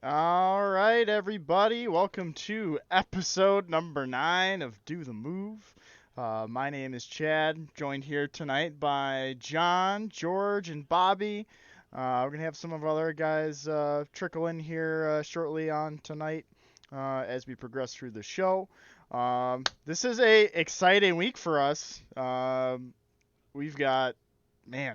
All right, everybody. Welcome to episode number 9 of Do the Move. My name is Chad, joined here tonight by John, George, and Bobby. We're going to have some of our other guys trickle in here shortly on tonight as we progress through the show. This is a exciting week for us. We've got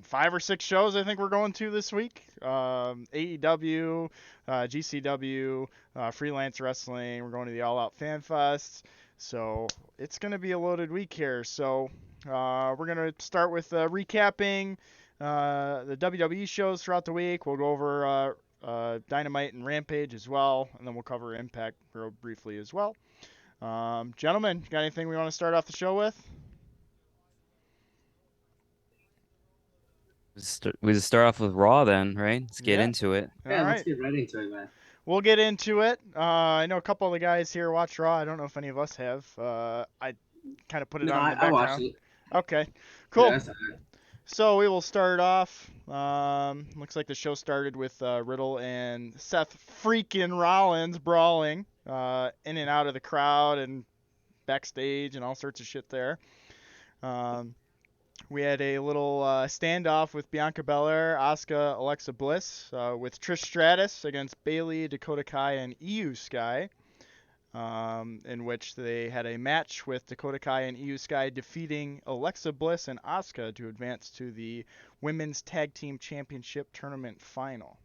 5 or 6 shows I think we're going to this week. AEW, GCW, freelance wrestling. We're going to the All Out Fan Fest. So it's going to be a loaded week here. So we're going to start with recapping the WWE shows throughout the week. We'll go over Dynamite and Rampage as well, and then we'll cover Impact real briefly as well. Gentlemen, got anything we want to start off the show with? We just start off with Raw then, right? Let's get Yeah. into it. All Yeah, let's right. get right into it, man. We'll get into it. I know a couple of the guys here watch Raw. I don't know if any of us have. I kind of put it No, on in the I watched background. it. Okay, Yeah, cool. that's all right. So we will start off. Looks like the show started with Riddle and Seth freaking Rollins brawling in and out of the crowd and backstage and all sorts of shit there. Um, we had a little standoff with Bianca Belair, Asuka, Alexa Bliss, with Trish Stratus against Bayley, Dakota Kai, and Io Sky, in which they had a match with Dakota Kai and Io Sky defeating Alexa Bliss and Asuka to advance to the Women's Tag Team Championship Tournament Final.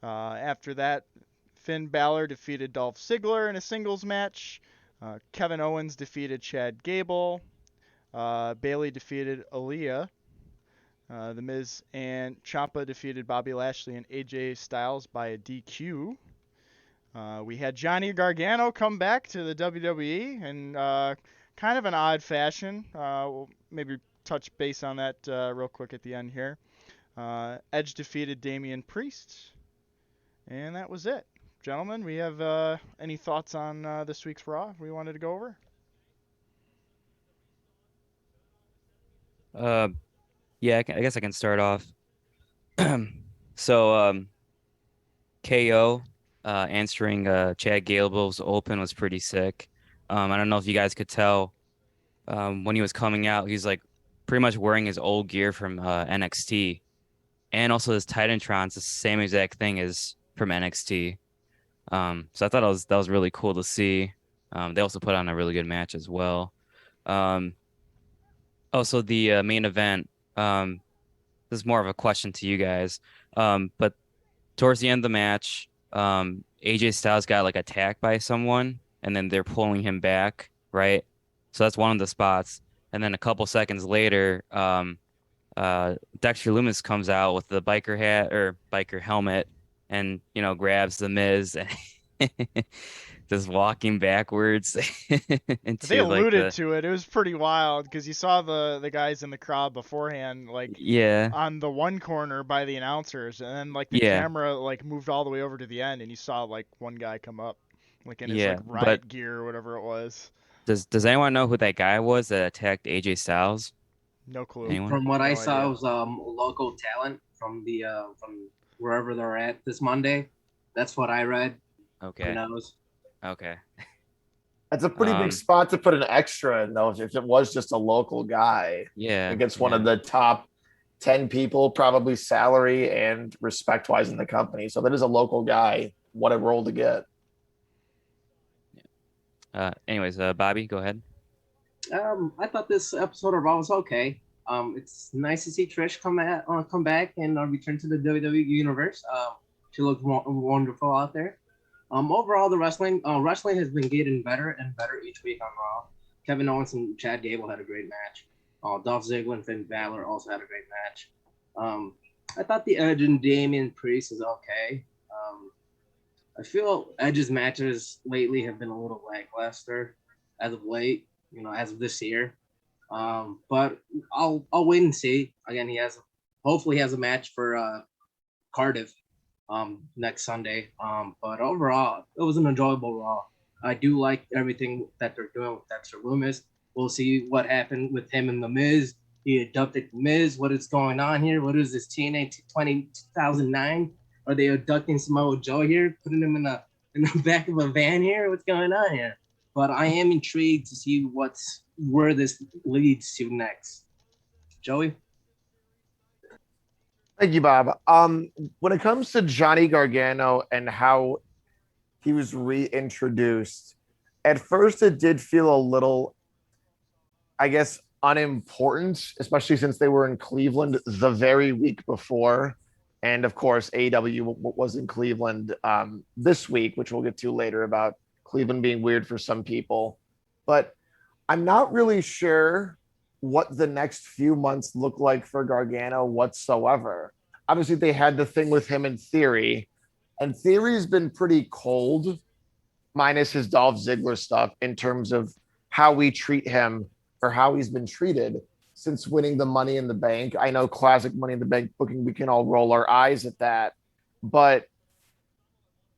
After that, Finn Balor defeated Dolph Ziggler in a singles match. Kevin Owens defeated Chad Gable. Bayley defeated Aaliyah. The Miz and Ciampa defeated Bobby Lashley and AJ Styles by a DQ. We had Johnny Gargano come back to the WWE in kind of an odd fashion. We'll maybe touch base on that real quick at the end here. Edge defeated Damian Priest. And that was it. Gentlemen, we have any thoughts on this week's Raw we wanted to go over? Uh, yeah, I guess I can start off. So, KO answering Chad Gable's open was pretty sick. I don't know if you guys could tell when he was coming out, he's like pretty much wearing his old gear from NXT, and also his Titantron's the same exact thing as from NXT. So I thought that was really cool to see. They also put on a really good match as well. Um, Also, the main event. This is more of a question to you guys. But towards the end of the match, AJ Styles got like attacked by someone, and then they're pulling him back, right? So that's one of the spots. And then a couple seconds later, Dexter Lumis comes out with the biker hat or biker helmet, and grabs the Miz, just walking backwards They into like alluded the to it. It was pretty wild because you saw the guys in the crowd beforehand, like yeah on the one corner by the announcers, and then like the yeah camera like moved all the way over to the end, and you saw like one guy come up, like in his like yeah. But riot gear or whatever it was. does anyone know who that guy was that attacked AJ Styles? No clue. Anyone? From what I No saw, it idea. was local talent from the from wherever they're at this Monday. That's what I read. Who Okay. knows? Okay. That's a pretty big Um, spot to put an extra in, though, if it was just a local guy yeah, against one yeah. of the top 10 people, probably salary and respect wise in the company. So that is a local guy. What a role to get. Anyways, Bobby, go ahead. I thought this episode of Raw was okay. It's nice to see Trish come back and return to the WWE universe. She looks wonderful out there. Overall, the wrestling has been getting better and better each week on Raw. Kevin Owens and Chad Gable had a great match. Dolph Ziggler and Finn Balor also had a great match. I thought the Edge and Damian Priest is okay. I feel Edge's matches lately have been a little lackluster as of late, as of this year. But I'll wait and see. Again, hopefully he has a match for Cardiff next Sunday. But overall, it was an enjoyable Raw. I do like everything that they're doing with Dexter Lumis. We'll see what happened with him and The Miz. He abducted Miz. What is going on here? What is this TNA 2009? Are they abducting Samoa Joe here, putting him in the back of a van here? What's going on here? But I am intrigued to see where this leads to next. Joey? Thank you, Bob. When it comes to Johnny Gargano and how he was reintroduced, at first it did feel a little, I guess, unimportant, especially since they were in Cleveland the very week before. And of course, AEW was in Cleveland this week, which we'll get to later about Cleveland being weird for some people. But I'm not really sure what the next few months look like for Gargano whatsoever. Obviously, they had the thing with him in Theory, and Theory's been pretty cold, minus his Dolph Ziggler stuff, in terms of how we treat him or how he's been treated since winning the Money in the Bank. I know classic Money in the Bank booking, we can all roll our eyes at that, but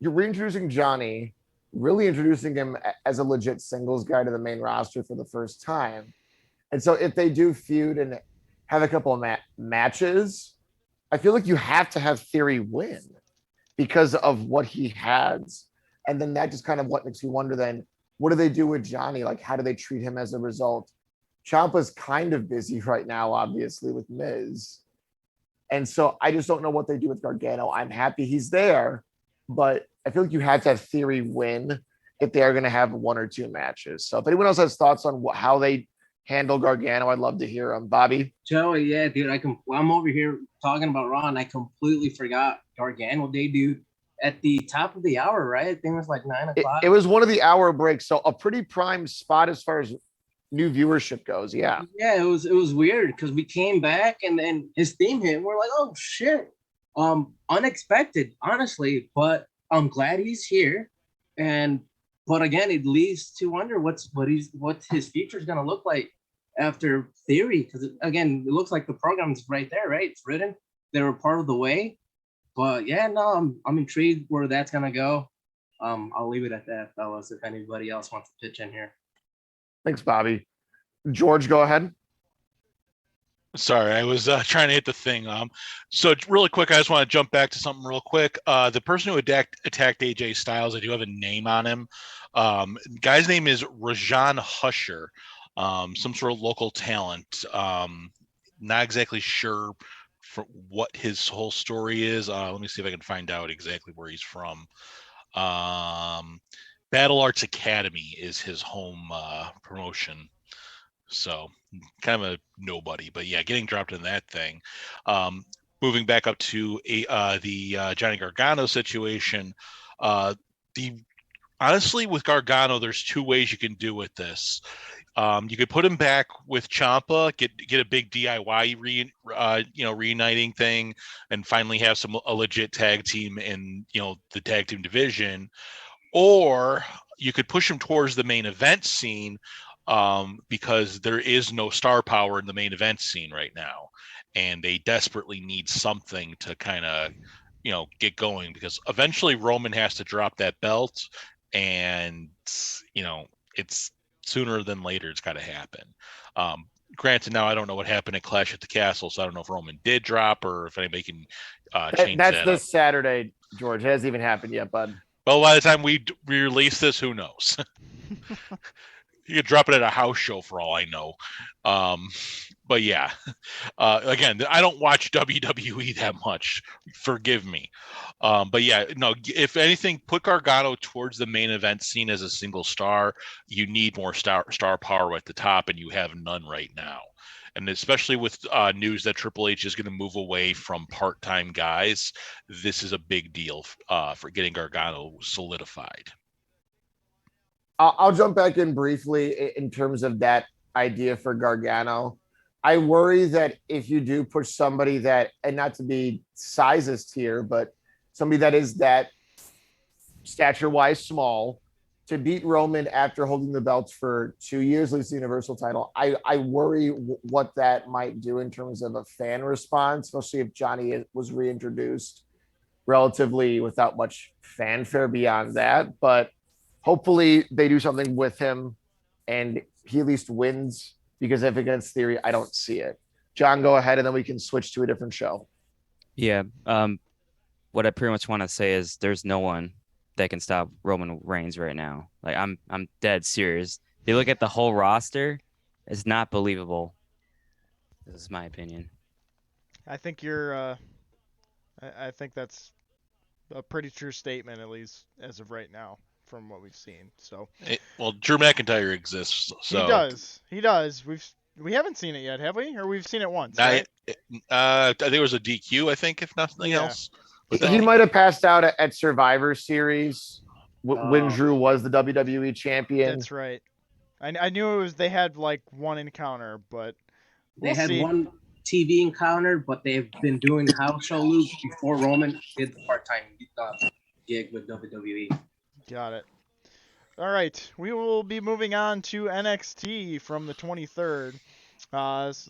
you're reintroducing Johnny, really introducing him as a legit singles guy to the main roster for the first time. And so if they do feud and have a couple of matches, I feel like you have to have Theory win because of what he has. And then that just kind of what makes you wonder then, what do they do with Johnny? Like, how do they treat him as a result? Ciampa's kind of busy right now, obviously, with Miz. And so I just don't know what they do with Gargano. I'm happy he's there, but I feel like you have to have Theory win if they are going to have one or two matches. So if anyone else has thoughts on how they handle Gargano, I'd love to hear them. Bobby? Joey, yeah, dude, I'm over here talking about Raw, and I completely forgot Gargano debuted at the top of the hour, right? I think it was like 9 o'clock. It was one of the hour breaks, so a pretty prime spot as far as new viewership goes. Yeah. Yeah, it was weird because we came back and then his theme hit and we're like, oh shit. Unexpected, honestly, but I'm glad he's here. But again, it leads to wonder what his future is gonna look like after Theory, because again, it looks like the program's right there, right? It's written. They were part of the way. But yeah, no, I'm intrigued where that's gonna go. I'll leave it at that, fellas. If anybody else wants to pitch in here. Thanks, Bobby. George, go ahead. Sorry, I was trying to hit the thing. So really quick, I just want to jump back to something real quick. The person who attacked AJ Styles, I do have a name on him. Guy's name is Rajan Husher, some sort of local talent. Not exactly sure for what his whole story is. Let me see if I can find out exactly where he's from. Battle Arts Academy is his home promotion. So kind of a nobody, but yeah, getting dropped in that thing. Moving back up to the Johnny Gargano situation. Honestly, with Gargano, there's two ways you can do with this. You could put him back with Ciampa, get a big DIY reuniting thing, and finally have a legit tag team in the tag team division, or you could push him towards the main event scene. Because there is no star power in the main event scene right now, and they desperately need something to kind of, get going, because eventually Roman has to drop that belt, and it's sooner than later it's got to happen. Granted, now I don't know what happened at Clash at the Castle, so I don't know if Roman did drop or if anybody can change that. That's this Saturday, George. It hasn't even happened yet, bud. Well, by the time we release this, who knows? You could drop it at a house show for all I know. But yeah, again, I don't watch WWE that much. Forgive me. But yeah, no, if anything, put Gargano towards the main event scene as a single star. You need more star power at the top, and you have none right now. And especially with news that Triple H is going to move away from part-time guys, this is a big deal for getting Gargano solidified. I'll jump back in briefly in terms of that idea for Gargano. I worry that if you do push somebody that, and not to be sizist here, but somebody that is that stature-wise small, to beat Roman after holding the belts for 2 years, lose the Universal title, I worry what that might do in terms of a fan response, especially if Johnny was reintroduced relatively without much fanfare beyond that. But hopefully they do something with him and he at least wins, because if against Theory, I don't see it. John, go ahead, and then we can switch to a different show. Yeah. What I pretty much want to say is there's no one that can stop Roman Reigns right now. Like I'm dead serious. If you look at the whole roster, it's not believable. This is my opinion. I think you're. I think that's a pretty true statement, at least as of right now, from what we've seen. So Well, Drew McIntyre exists, so he does. He does. We haven't seen it yet, have we? Or we've seen it once, right? I think it was a DQ. I think, if nothing else. But He might have passed out at Survivor Series when Oh. Drew was the WWE champion. That's right. I knew it was. They had like one encounter, but They we'll had see. one TV encounter, but they've been doing house show loops before Roman did the part-time gig with WWE. Got it. All right, we will be moving on to NXT from the 23rd.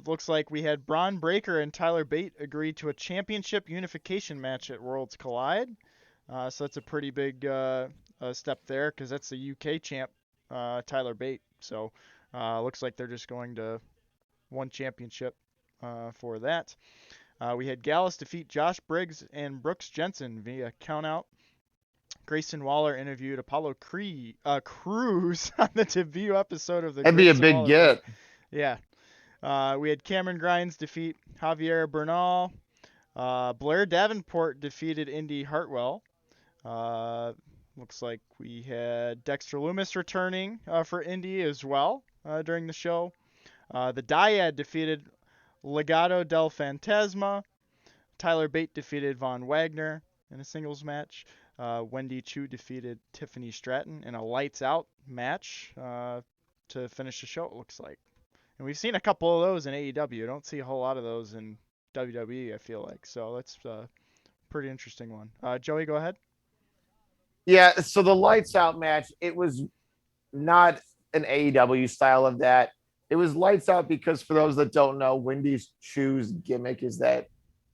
Looks like we had Braun Breaker and Tyler Bate agree to a championship unification match at Worlds Collide. So that's a pretty big step there because that's the UK champ, Tyler Bate. So looks like they're just going to one championship for that. We had Gallus defeat Josh Briggs and Brooks Jensen via countout. Grayson Waller interviewed Apollo Crews on the debut episode of the That'd be a Grayson big Waller get. Yeah. We had Cameron Grimes defeat Javier Bernal. Blair Davenport defeated Indy Hartwell. Looks like we had Dexter Loomis returning for Indy as well during the show. The Dyad defeated Legado del Fantasma. Tyler Bate defeated Von Wagner in a singles match. Wendy Chu defeated Tiffany Stratton in a lights out match to finish the show, it looks like. And we've seen a couple of those in AEW. I don't see a whole lot of those in WWE, I feel like. So that's a pretty interesting one. Joey, go ahead. Yeah, so the lights out match, it was not an AEW style of that. It was lights out because, for those that don't know, Wendy Chu's gimmick is that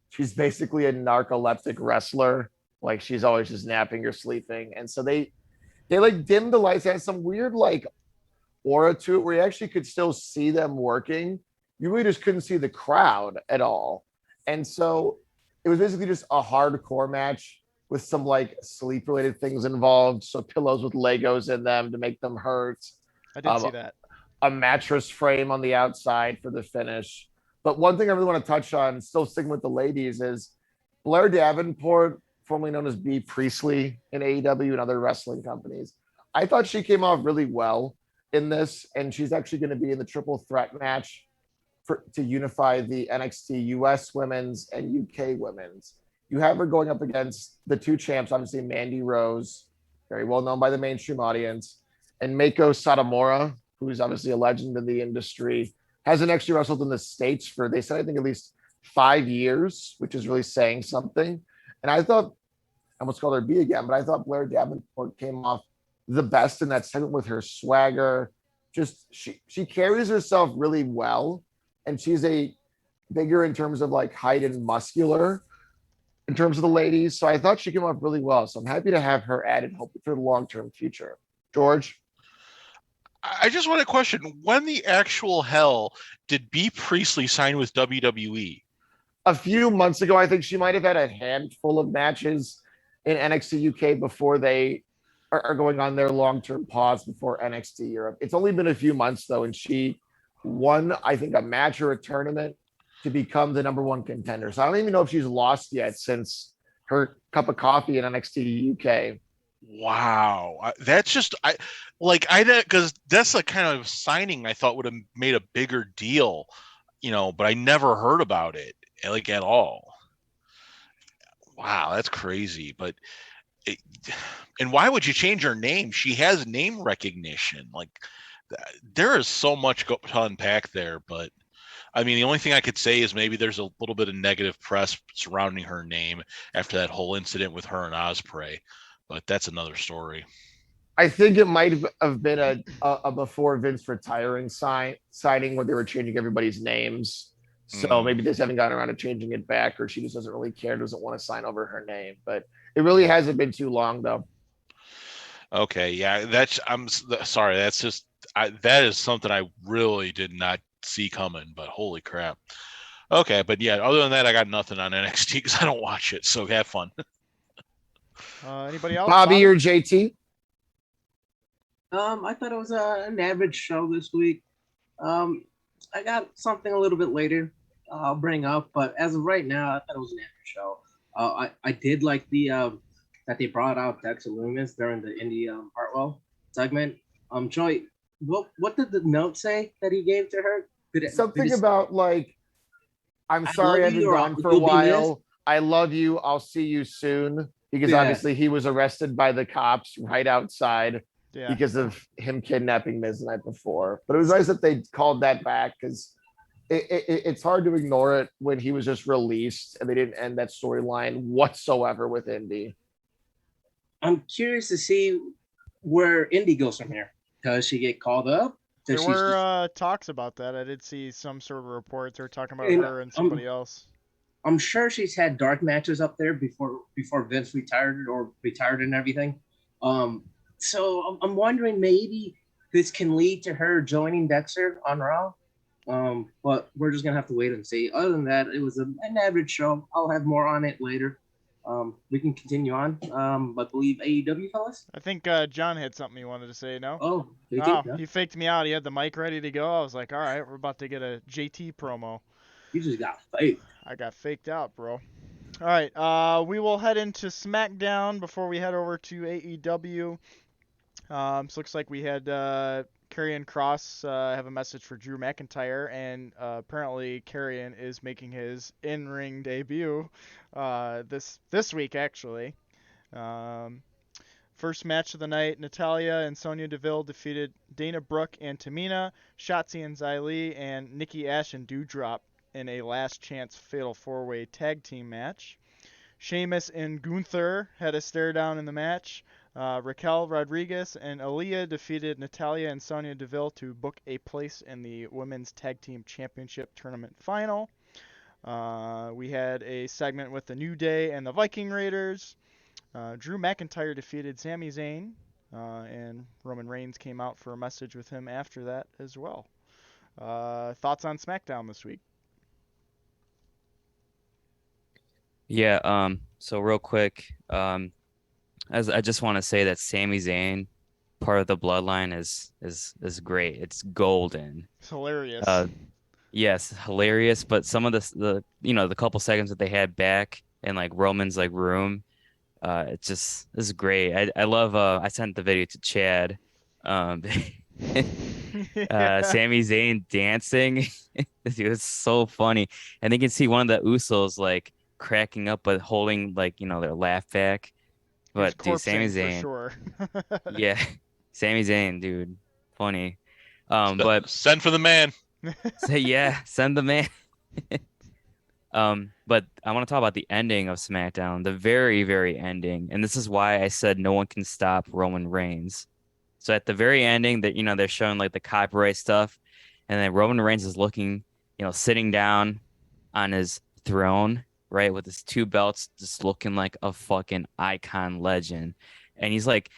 she's basically a narcoleptic wrestler. Like, she's always just napping or sleeping. And so they like dimmed the lights. They had some weird like aura to it where you actually could still see them working. You really just couldn't see the crowd at all. And so it was basically just a hardcore match with some like sleep related things involved. So pillows with Legos in them to make them hurt. I did see that. A mattress frame on the outside for the finish. But one thing I really want to touch on, still sticking with the ladies, is Blair Davenport, formerly known as B. Priestley in AEW and other wrestling companies. I thought she came off really well in this, and she's actually going to be in the triple threat match to unify the NXT US women's and UK women's. You have her going up against the two champs, obviously Mandy Rose, very well known by the mainstream audience, and Mako Satomura, who's obviously a legend in the industry, hasn't actually wrestled in the States for, they said, I think at least 5 years, which is really saying something. And I thought, I almost called her B again, but I thought Blair Davenport came off the best in that segment with her swagger. Just she carries herself really well, and she's a bigger in terms of like height and muscular in terms of the ladies. So I thought she came off really well. So I'm happy to have her added, hopefully for the long-term future. George? I just want to question, when the actual hell did B. Priestley sign with WWE? A few months ago, I think she might have had a handful of matches in NXT UK before they are going on their long-term pause before NXT Europe. It's only been a few months, though, and she won, I think, a match or a tournament to become the number one contender. So I don't even know if she's lost yet since her cup of coffee in NXT UK. Wow, that's just because that's the kind of signing I thought would have made a bigger deal, but I never heard about it like at all. Wow, that's crazy. But and why would you change her name? She has name recognition. Like, there is so much to unpack there. But I mean, the only thing I could say is maybe there's a little bit of negative press surrounding her name after that whole incident with her and Ospreay. But that's another story. I think it might have been a before Vince retiring signing where they were changing everybody's names. So maybe they just haven't gotten around to changing it back, or she just doesn't really care, doesn't want to sign over her name. But it really hasn't been too long, though. Okay, yeah, I'm sorry. That's just that is something I really did not see coming. But holy crap! Okay, but yeah, other than that, I got nothing on NXT because I don't watch it. So have fun. Anybody else? Bobby or JT? I thought it was an average show this week. Um, I got something a little bit later I'll bring up, but as of right now, I thought it was an average show. I did like the that they brought out Dexter Loomis during the Indy Hartwell segment. Joy, what did the note say that he gave to her? Something about like, I'm I sorry love I've you, been or gone for a you'll be missed. while. I love you. I'll see you soon. Because Yeah. obviously he was arrested by the cops right outside Yeah. because of him kidnapping Miz the night before. But it was nice that they called that back because it's hard to ignore it when he was just released and they didn't end that storyline whatsoever with Indy. I'm curious to see where Indy goes from here. Does she get called up? There were talks about that. I did see some sort of reports. They were talking about her and somebody else. I'm sure she's had dark matches up there before Vince retired and everything. So I'm wondering maybe this can lead to her joining Dexter on Raw. But we're just gonna have to wait and see. Other than that, it was an average show. I'll have more on it later. We can continue on. I believe AEW, fellas. I think John had something he wanted to say. No. Oh, JT, no? He faked me out. He had the mic ready to go. I was like, all right, we're about to get a JT promo. You just got faked. I got faked out, bro. All right, we will head into SmackDown before we head over to AEW. So looks like we had Karrion Kross have a message for Drew McIntyre, and apparently Karrion is making his in-ring debut this week, actually. First match of the night, Natalya and Sonya Deville defeated Dana Brooke and Tamina, Shotzi and Xia Li, and Nikki Ash and Doudrop in a last chance fatal 4-way tag team match. Sheamus and Gunther had a stare down in the match. Raquel Rodriguez and Aaliyah defeated Natalya and Sonya Deville to book a place in the Women's Tag Team Championship Tournament Final. We had a segment with the New Day and the Viking Raiders. Drew McIntyre defeated Sami Zayn, and Roman Reigns came out for a message with him after that as well. Thoughts on SmackDown this week? Yeah, so real quick, as I just want to say that Sami Zayn, part of the bloodline, is great. It's golden. It's hilarious. Yes, hilarious. But some of the the couple seconds that they had back in like Roman's like room, this is great. I love. I sent the video to Chad. Sami Zayn dancing. Dude, it's so funny, and you can see one of the Usos like cracking up but holding like their laugh back. But dude, Sami Zayn, for sure. yeah, Sami Zayn, dude, funny. But send for the man. say yeah, send the man. But I want to talk about the ending of SmackDown, the very, very ending, and this is why I said no one can stop Roman Reigns. So at the very ending, that they're showing like the copyright stuff, and then Roman Reigns is looking, sitting down on his throne, right, with his two belts, just looking like a fucking icon legend. And he's like,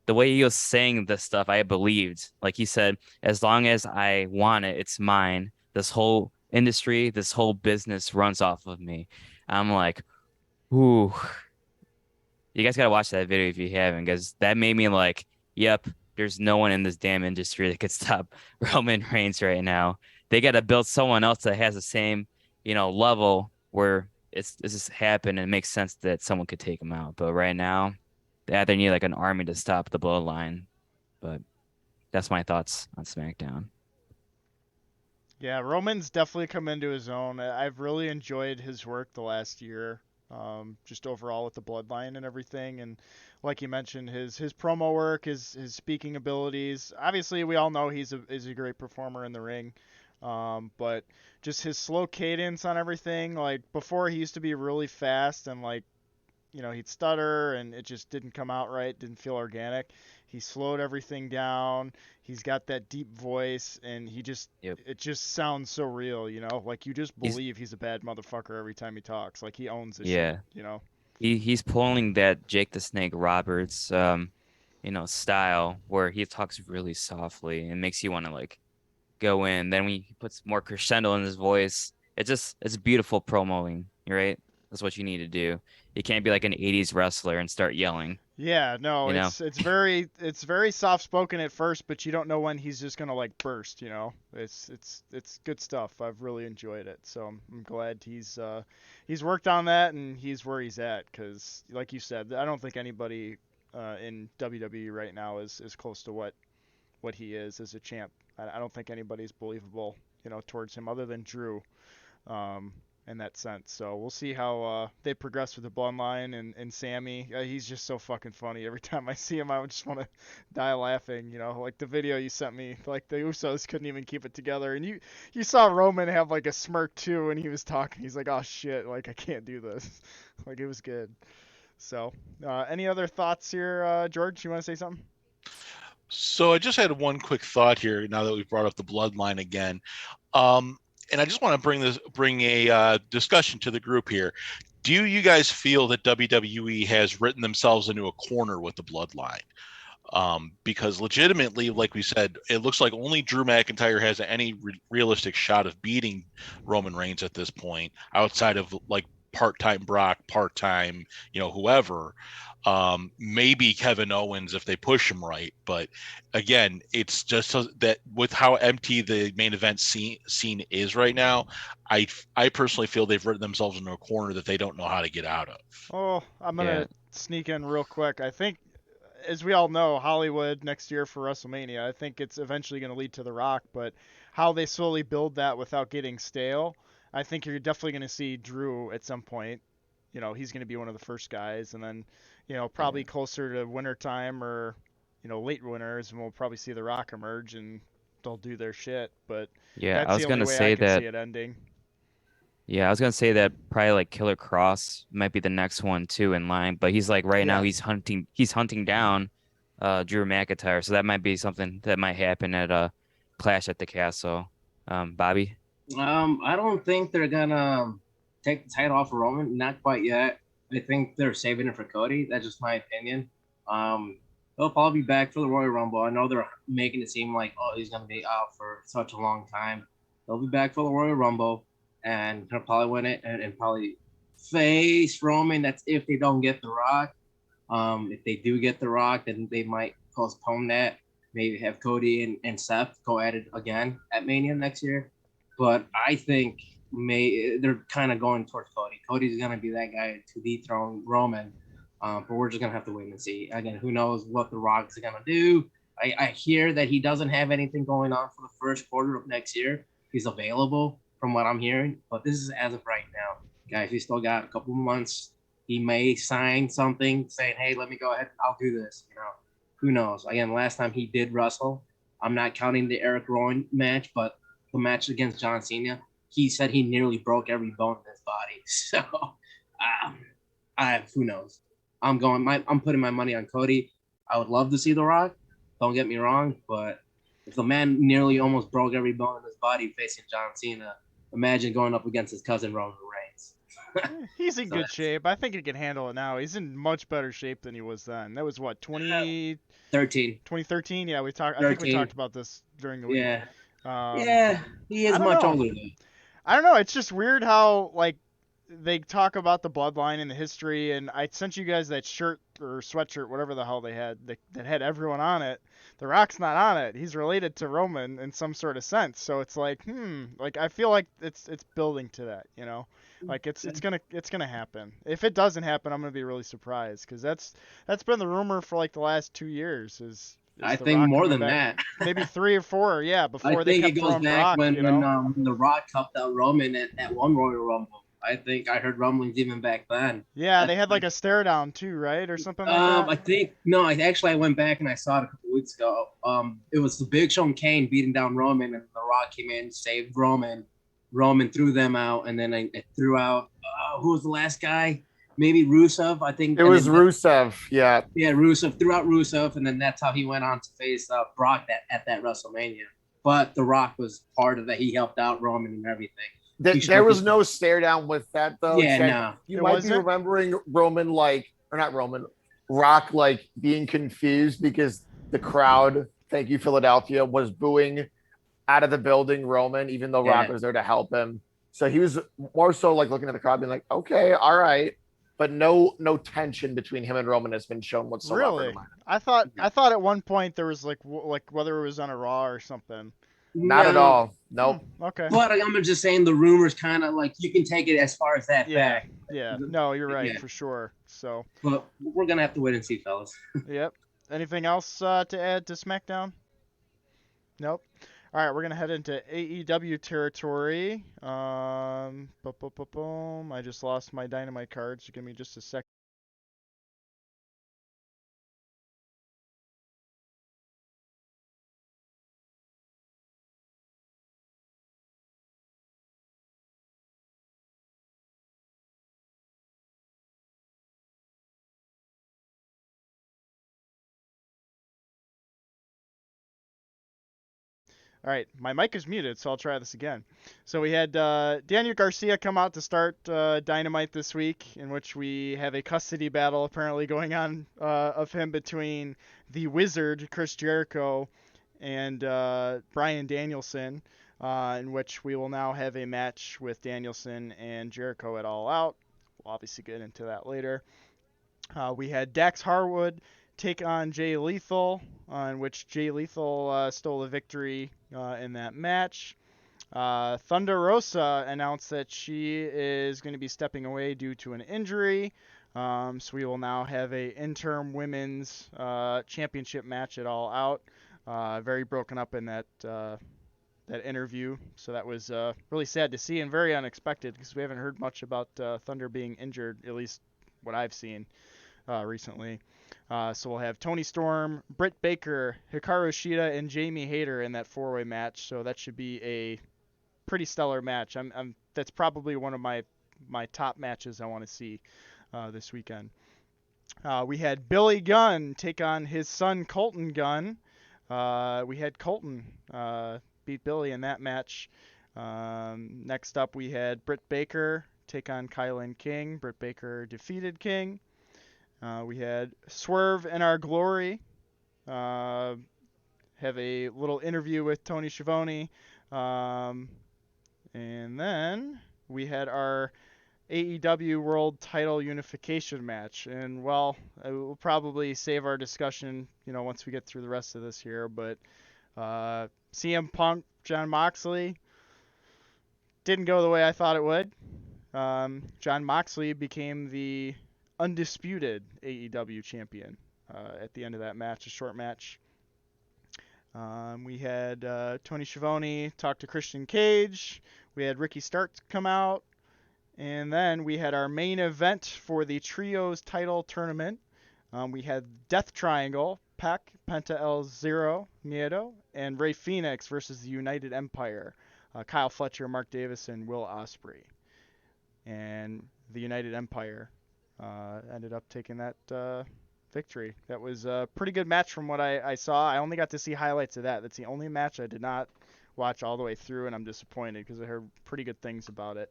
the way he was saying this stuff, I believed. Like he said, as long as I want it, it's mine. This whole industry, this whole business runs off of me. I'm like, ooh. You guys gotta watch that video if you haven't, because that made me like, yep, there's no one in this damn industry that could stop Roman Reigns right now. They gotta build someone else that has the same, level where it's just happened and it makes sense that someone could take him out. But right now, they either need like an army to stop the bloodline. But that's my thoughts on SmackDown. Yeah, Roman's definitely come into his own. I've really enjoyed his work the last year, just overall with the bloodline and everything. And like you mentioned, his promo work, his speaking abilities. Obviously, we all know he's a great performer in the ring. But just his slow cadence on everything. Like before, he used to be really fast and like, he'd stutter and it just didn't come out right, didn't feel organic. He slowed everything down. He's got that deep voice, and it just sounds so real, like you just believe he's a bad motherfucker every time he talks. Like he owns the shit, He's pulling that Jake the Snake Roberts, style where he talks really softly and makes you want to like go in. Then when he puts more crescendo in his voice, it's beautiful promoting, right? That's what you need to do. You can't be like an 80s wrestler and start yelling, Yeah, no, you know? it's very soft spoken at first, but you don't know when he's just gonna like burst. It's good stuff. I've really enjoyed it, so I'm glad he's worked on that and he's where he's at. Because like you said, I don't think anybody in WWE right now is close to what he is as a champ. I don't think anybody's believable, towards him other than Drew. Um, in that sense. So we'll see how they progress with the bloodline and Sammy. He's just so fucking funny. Every time I see him, I just want to die laughing. Like the video you sent me, like the Usos couldn't even keep it together, and you saw Roman have like a smirk too when he was talking. He's like, "Oh shit, like I can't do this." Like it was good. So, any other thoughts here, George? You want to say something? So I just had one quick thought here. Now that we've brought up the bloodline again, and I just want to bring a discussion to the group here. Do you guys feel that WWE has written themselves into a corner with the bloodline? Because legitimately, like we said, it looks like only Drew McIntyre has any realistic shot of beating Roman Reigns at this point, outside of like part-time Brock, part-time, whoever. Maybe Kevin Owens if they push him right, but again, it's just so that with how empty the main event scene is right now, I personally feel they've written themselves into a corner that they don't know how to get out of. Oh, I'm Yeah. gonna sneak in real quick. I think, as we all know, Hollywood next year for WrestleMania, I think it's eventually going to lead to The Rock, but how they slowly build that without getting stale, I think you're definitely going to see Drew at some point. He's going to be one of the first guys, and then, probably closer to winter time or, late winters, and we'll probably see The Rock emerge and they'll do their shit. But Yeah, I that's was the only gonna way I say can that. see it ending. Yeah, I was gonna say that probably like Killer Cross might be the next one too in line, but he's like right now Yeah. he's hunting down Drew McIntyre, so that might be something that might happen at Clash at the Castle. Bobby? I don't think they're gonna take the title off of Roman. Not quite yet. I think they're saving it for Cody. That's just my opinion. He'll probably be back for the Royal Rumble. I know they're making it seem like, oh, he's gonna be out for such a long time. He'll be back for the Royal Rumble, and he'll probably win it and probably face Roman. That's if they don't get The Rock. If they do get The Rock, then they might postpone that. Maybe have Cody and Seth go at it again at Mania next year. But I think they're kind of going towards Cody. Cody's gonna be that guy to dethrone Roman. But we're just gonna have to wait and see. Again, who knows what The Rock's gonna do? I hear that he doesn't have anything going on for the first quarter of next year. He's available from what I'm hearing, but this is as of right now, guys. We still got a couple months. He may sign something saying, "Hey, let me go ahead. I'll do this." Who knows? Again, last time he did wrestle, I'm not counting the Eric Rowan match, but the match against John Cena, he said he nearly broke every bone in his body. So, who knows? I'm putting my money on Cody. I would love to see The Rock. Don't get me wrong, but if the man nearly almost broke every bone in his body facing John Cena, imagine going up against his cousin Roman Reigns. He's in good shape. I think he can handle it now. He's in much better shape than he was then. That was what, 13. 2013? Yeah, I think we talked about this during the week. Yeah. Um, Yeah, he is I don't much know. older though. I don't know. It's just weird how like they talk about the bloodline and the history, and I sent you guys that shirt or sweatshirt, whatever the hell they had, that had everyone on it. The Rock's not on it. He's related to Roman in some sort of sense. So it's like, like I feel like it's building to that, Like it's gonna happen. If it doesn't happen, I'm gonna be really surprised because that's been the rumor for like the last 2 years is I the think Rock more coming than back. that. Maybe 3 or 4, yeah. I Before they think it kept goes throwing back Brock, when The Rock helped out Roman at one Royal Rumble. I think I heard rumblings even back then. Yeah, they had like a stare down too, right, or something like that. I think no. I went back and I saw it a couple weeks ago. It was the Big Show and Kane beating down Roman, and The Rock came in, saved Roman. Roman threw them out, and then I threw out. Who was the last guy? Maybe Rusev, I think. It was Rusev, yeah. Yeah, Rusev threw out Rusev, and then that's how he went on to face Brock at that WrestleMania. But The Rock was part of that. He helped out Roman and everything. There was no stare down with that though. Yeah, Chad, no. you might be remembering Rock like being confused because the crowd, thank you Philadelphia, was booing out of the building Roman, even though Rock was there to help him. So he was more so like looking at the crowd, being like, "Okay, all right," but no tension between him and Roman has been shown whatsoever. Really? I thought at one point there was like whether it was on a Raw or something. Not at No, all. Nope. Okay. but I'm just saying the rumors kind of like you can take it as far as that Yeah. fact. Yeah. No, you're right Yeah. for sure. So. But we're gonna have to wait and see, fellas. Yep. Anything else to add to SmackDown? Nope. All right, we're gonna head into AEW territory. Boom. I just lost my Dynamite card, so give me just a sec. All right, my mic is muted, so I'll try this again. So we had Daniel Garcia come out to start Dynamite this week, in which we have a custody battle apparently going on of him between the Wizard, Chris Jericho, and Bryan Danielson, in which we will now have a match with Danielson and Jericho at All Out. We'll obviously get into that later. We had Dax Harwood take on Jay Lethal, in which Jay Lethal stole the victory in that match. Thunder Rosa announced that she is going to be stepping away due to an injury. So we will now have a interim women's championship match at All Out. Very broken up in that interview, so that was really sad to see and very unexpected because we haven't heard much about Thunder being injured, at least what I've seen recently. So we'll have Toni Storm, Britt Baker, Hikaru Shida, and Jamie Hayter in that four-way match. So that should be a pretty stellar match. That's probably one of my top matches I want to see this weekend. We had Billy Gunn take on his son Colton Gunn. We had Colton beat Billy in that match. Next up, we had Britt Baker take on Kylan King. Britt Baker defeated King. We had Swerve in Our Glory. Have a little interview with Tony Schiavone. And then we had our AEW World Title Unification match. And, well, we'll probably save our discussion, once we get through the rest of this here. But CM Punk, Jon Moxley, didn't go the way I thought it would. Jon Moxley became the undisputed AEW champion at the end of that match, a short match. We had Tony Schiavone talk to Christian Cage. We had Ricky Starks come out. And then we had our main event for the Trios title tournament. We had Death Triangle, Pac, Penta El Zero, Miedo, and Rey Fenix versus the United Empire. Kyle Fletcher, Mark Davis, and Will Ospreay. And the United Empire ended up taking that victory. That was a pretty good match from what I saw. I only got to see highlights of that. That's the only match I did not watch all the way through, and I'm disappointed because I heard pretty good things about it.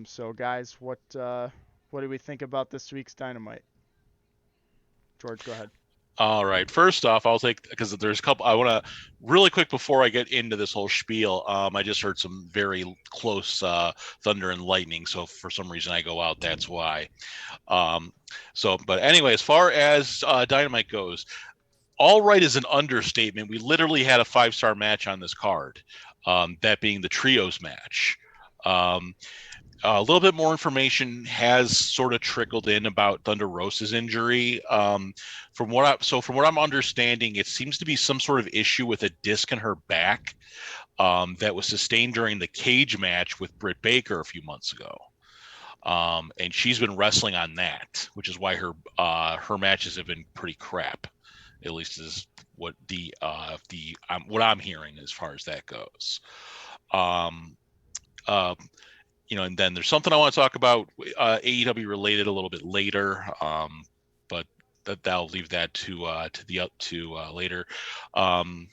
So, guys, what do we think about this week's Dynamite? George, go ahead. All right. First off, I'll take, because there's a couple, I want to really quick before I get into this whole spiel. I just heard some very close thunder and lightning. So for some reason I go out. That's why. But anyway, as far as Dynamite goes, all right is an understatement. We literally had a 5-star match on this card, that being the trios match. A little bit more information has sort of trickled in about Thunder Rosa's injury. From what I'm understanding, it seems to be some sort of issue with a disc in her back that was sustained during the cage match with Britt Baker a few months ago. And she's been wrestling on that, which is why her matches have been pretty crap. At least is what what I'm hearing as far as that goes. And then there's something I want to talk about AEW related a little bit later, but I'll leave that to later. The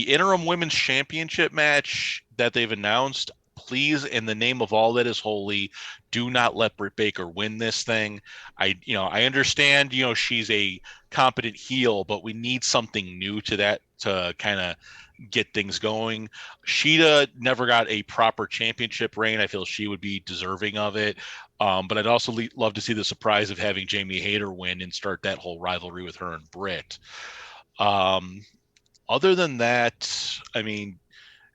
interim women's championship match that they've announced, please, in the name of all that is holy, do not let Britt Baker win this thing. I understand, she's a competent heel, but we need something new to that to kind of get things going. Sheeta never got a proper championship reign. I feel she would be deserving of it. But I'd also love to see the surprise of having Jamie Hayter win and start that whole rivalry with her and Britt. Other than that, I mean,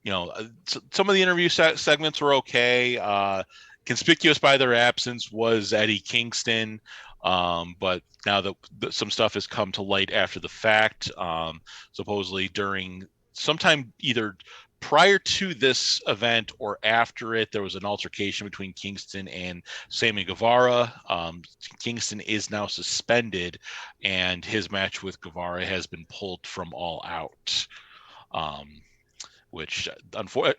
some of the interview segments were okay. Conspicuous by their absence was Eddie Kingston. But now that some stuff has come to light after the fact, supposedly during sometime either prior to this event or after it, there was an altercation between Kingston and Sammy Guevara. Kingston is now suspended, and his match with Guevara has been pulled from All Out. Which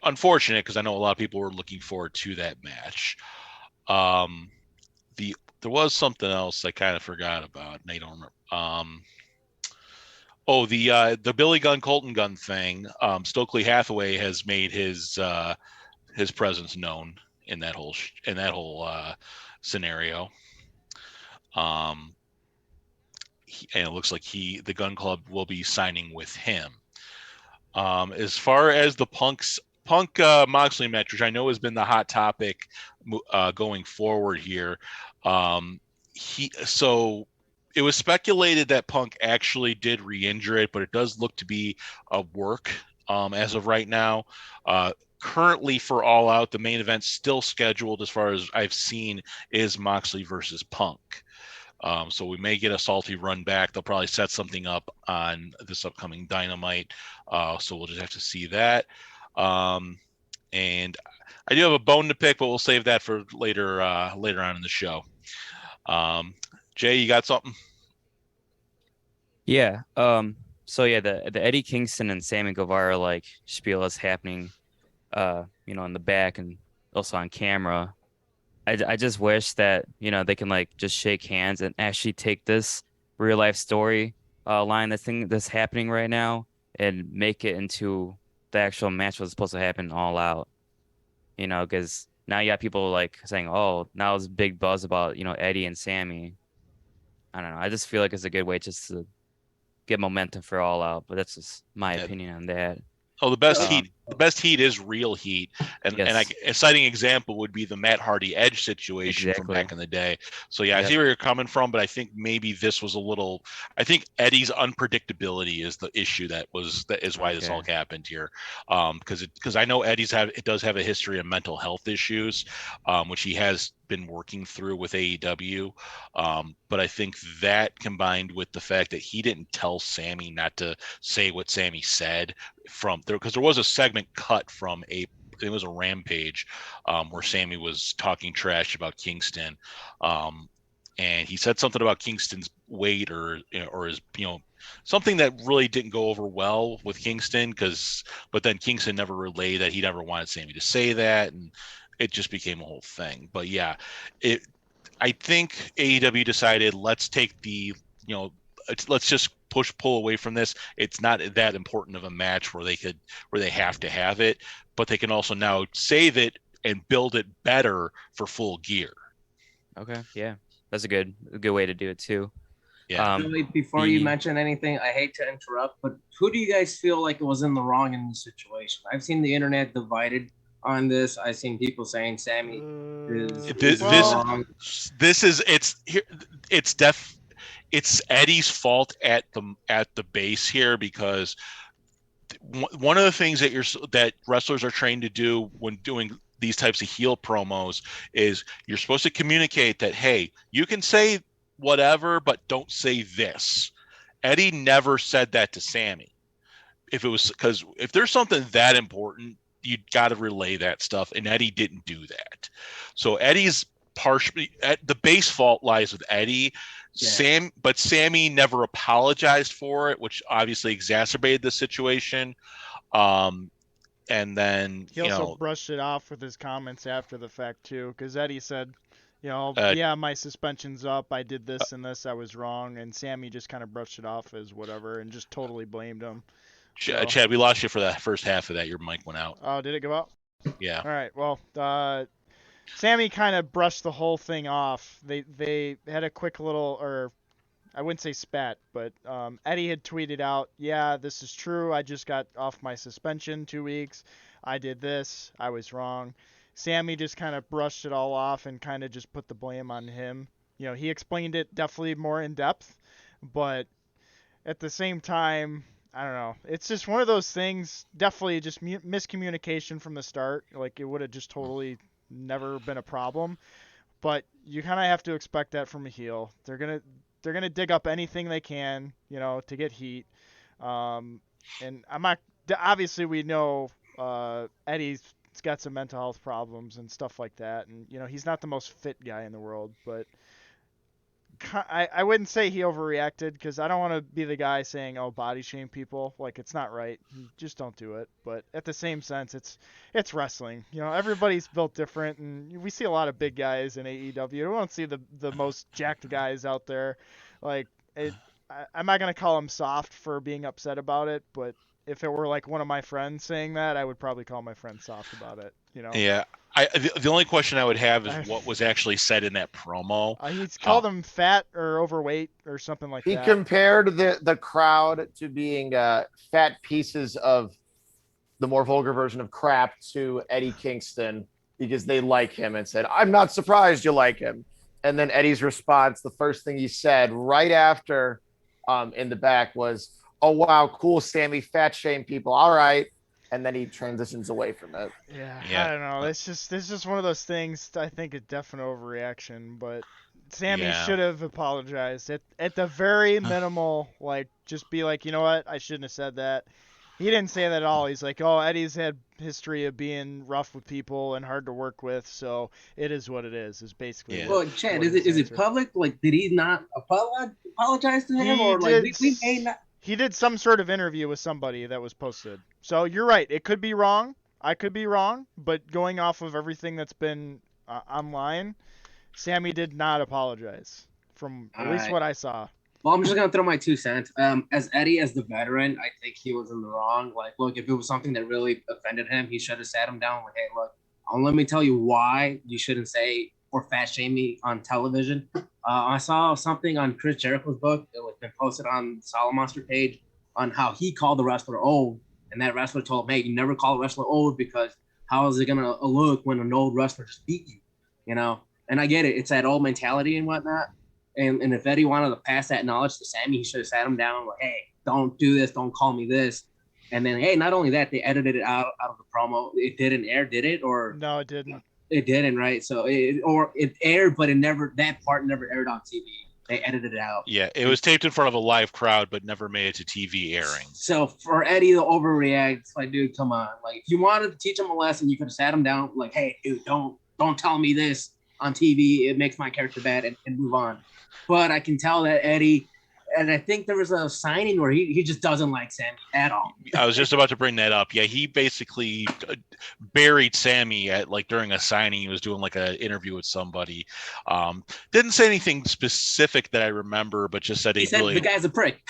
unfortunate, because I know a lot of people were looking forward to that match. There was something else I kind of forgot about, and I don't remember. The Billy Gunn Colton Gunn thing. Stokely Hathaway has made his presence known in that whole scenario. And it looks like the Gun Club will be signing with him. As far as the Punk Moxley match, which I know has been the hot topic going forward here, it was speculated that Punk actually did re-injure it, but it does look to be a work as of right now. Currently for All Out, the main event still scheduled, as far as I've seen, is Moxley versus Punk. So we may get a salty run back. They'll probably set something up on this upcoming Dynamite. So we'll just have to see that. And I do have a bone to pick, but we'll save that for later on in the show. Jay, you got something? Yeah. So yeah, the Eddie Kingston and Sammy Guevara spiel is happening, in the back and also on camera. I just wish that, they can just shake hands and actually take this real life story line, that's happening right now, and make it into the actual match that's supposed to happen All Out. Because now you got people saying, oh, now there's a big buzz about, Eddie and Sammy. I don't know. I just feel like it's a good way just to get momentum for All Out, but that's just my opinion on that. Oh, the best heat is real heat, and Yes. a citing example would be the Matt Hardy Edge situation from back in the day. So yeah, I see where you're coming from, but I think maybe this was a little. I think Eddie's unpredictability is the issue that is why this all happened here. Because I know it does have a history of mental health issues, which he has been working through with AEW. But I think that combined with the fact that he didn't tell Sammy not to say what Sammy said from there, because there was a segment cut from it was a Rampage where Sammy was talking trash about Kingston, and he said something about Kingston's weight or his something that really didn't go over well with Kingston, but then Kingston never relayed that he never wanted Sammy to say that, and it just became a whole thing. But yeah, I think AEW decided, let's take let's just pull away from this. It's not that important of a match where they have to have it, but they can also now save it and build it better for Full Gear. Okay, yeah, that's a good way to do it too. Yeah. Before you mention anything, I hate to interrupt, but who do you guys feel like was in the wrong in this situation? I've seen the internet divided on this. I've seen people saying Sammy is wrong. It's Eddie's fault at the base here, because one of the things that wrestlers are trained to do when doing these types of heel promos is you're supposed to communicate that, hey, you can say whatever, but don't say this. Eddie never said that to Sammy. Because if there's something that important, you got to relay that stuff, and Eddie didn't do that. So Eddie's the base fault lies with Eddie. Yeah. But Sammy never apologized for it, which obviously exacerbated the situation. And then he also brushed it off with his comments after the fact too, because Eddie said, my suspension's up, I did this and this, I was wrong, and Sammy just kind of brushed it off as whatever and just totally blamed him. Chad, we lost you for that first half of that. Your mic went out. Oh, did it go out? Yeah. All right. Well, Sammy kind of brushed the whole thing off. They had a quick little, or I wouldn't say spat, but Eddie had tweeted out, "Yeah, this is true. I just got off my suspension 2 weeks. I did this. I was wrong." Sammy just kind of brushed it all off and kind of just put the blame on him. You know, he explained it definitely more in depth, but at the same time, I don't know. It's just one of those things. Definitely just miscommunication from the start. Like it would have just totally never been a problem. But you kind of have to expect that from a heel. They're gonna dig up anything they can, to get heat. Um, and I'm not. Obviously, we know Eddie's got some mental health problems and stuff like that, and he's not the most fit guy in the world, but I wouldn't say he overreacted because I don't want to be the guy saying, "Oh, body shame people." Like it's not right. Just don't do it. But at the same sense, it's wrestling. Everybody's built different, and we see a lot of big guys in AEW. We don't see the most jacked guys out there. Like it, I'm not gonna call him soft for being upset about it, but if it were like one of my friends saying that, I would probably call my friend soft about it. Yeah. The only question I would have is I, what was actually said in that promo. he's Uh, called him fat or overweight or something like He that. compared the crowd to being fat pieces of the more vulgar version of crap to Eddie Kingston because they like him and said, "I'm not surprised you like him." And then Eddie's response, the first thing he said right after in the back was, "Oh, wow, cool, Sammy, fat shame people. All right." And then he transitions away from it. Yeah, yeah. I don't know. It's just one of those things. I think a definite overreaction, but Sammy Yeah. should have apologized at the very minimal. Like, just be like, you know what? I shouldn't have said that. He didn't say that at all. He's like, oh, Eddie's had history of being rough with people and hard to work with, so it is what it is. Is basically Yeah. Well, Chad, what is his it answer. public? Like, did he not apologize to him, He or like did. we may not? He did some sort of interview with somebody that was posted. So you're right. It could be wrong. I could be wrong, but going off of everything that's been online, Sammy did not apologize, from All at least right. what I saw. Well, I'm just gonna throw my 2 cents. As Eddie, as the veteran, I think he was in the wrong. Like, look, if it was something that really offended him, he should have sat him down. Like, hey, look, let me tell you why you shouldn't say or fat shame me on television. I saw something on Chris Jericho's book that was been posted on the Solid Monster page on how he called the wrestler old, and that wrestler told him, "Hey, you never call a wrestler old because how is it gonna look when an old wrestler just beat you?" You know. And I get it; it's that old mentality and whatnot. And if Eddie wanted to pass that knowledge to Sammy, he should have sat him down like, hey, don't do this, don't call me this. And then, hey, not only that, they edited it out of the promo. It didn't air, did it? Or No, it didn't. it didn't, right? So it aired, but that part never aired on TV. They edited it out. Yeah. It was taped in front of a live crowd, but never made it to TV airing. So for Eddie to overreact, it's like, dude, come on. Like, if you wanted to teach him a lesson, you could have sat him down, like, hey, dude, don't tell me this on TV. It makes my character bad, and move on. But I can tell that Eddie, and I think there was a signing where he just doesn't like Sammy at all. I was just about to bring that up. Yeah, he basically buried Sammy at during a signing. He was doing like an interview with somebody. Didn't say anything specific that I remember, but just said He he said really the guy's a prick.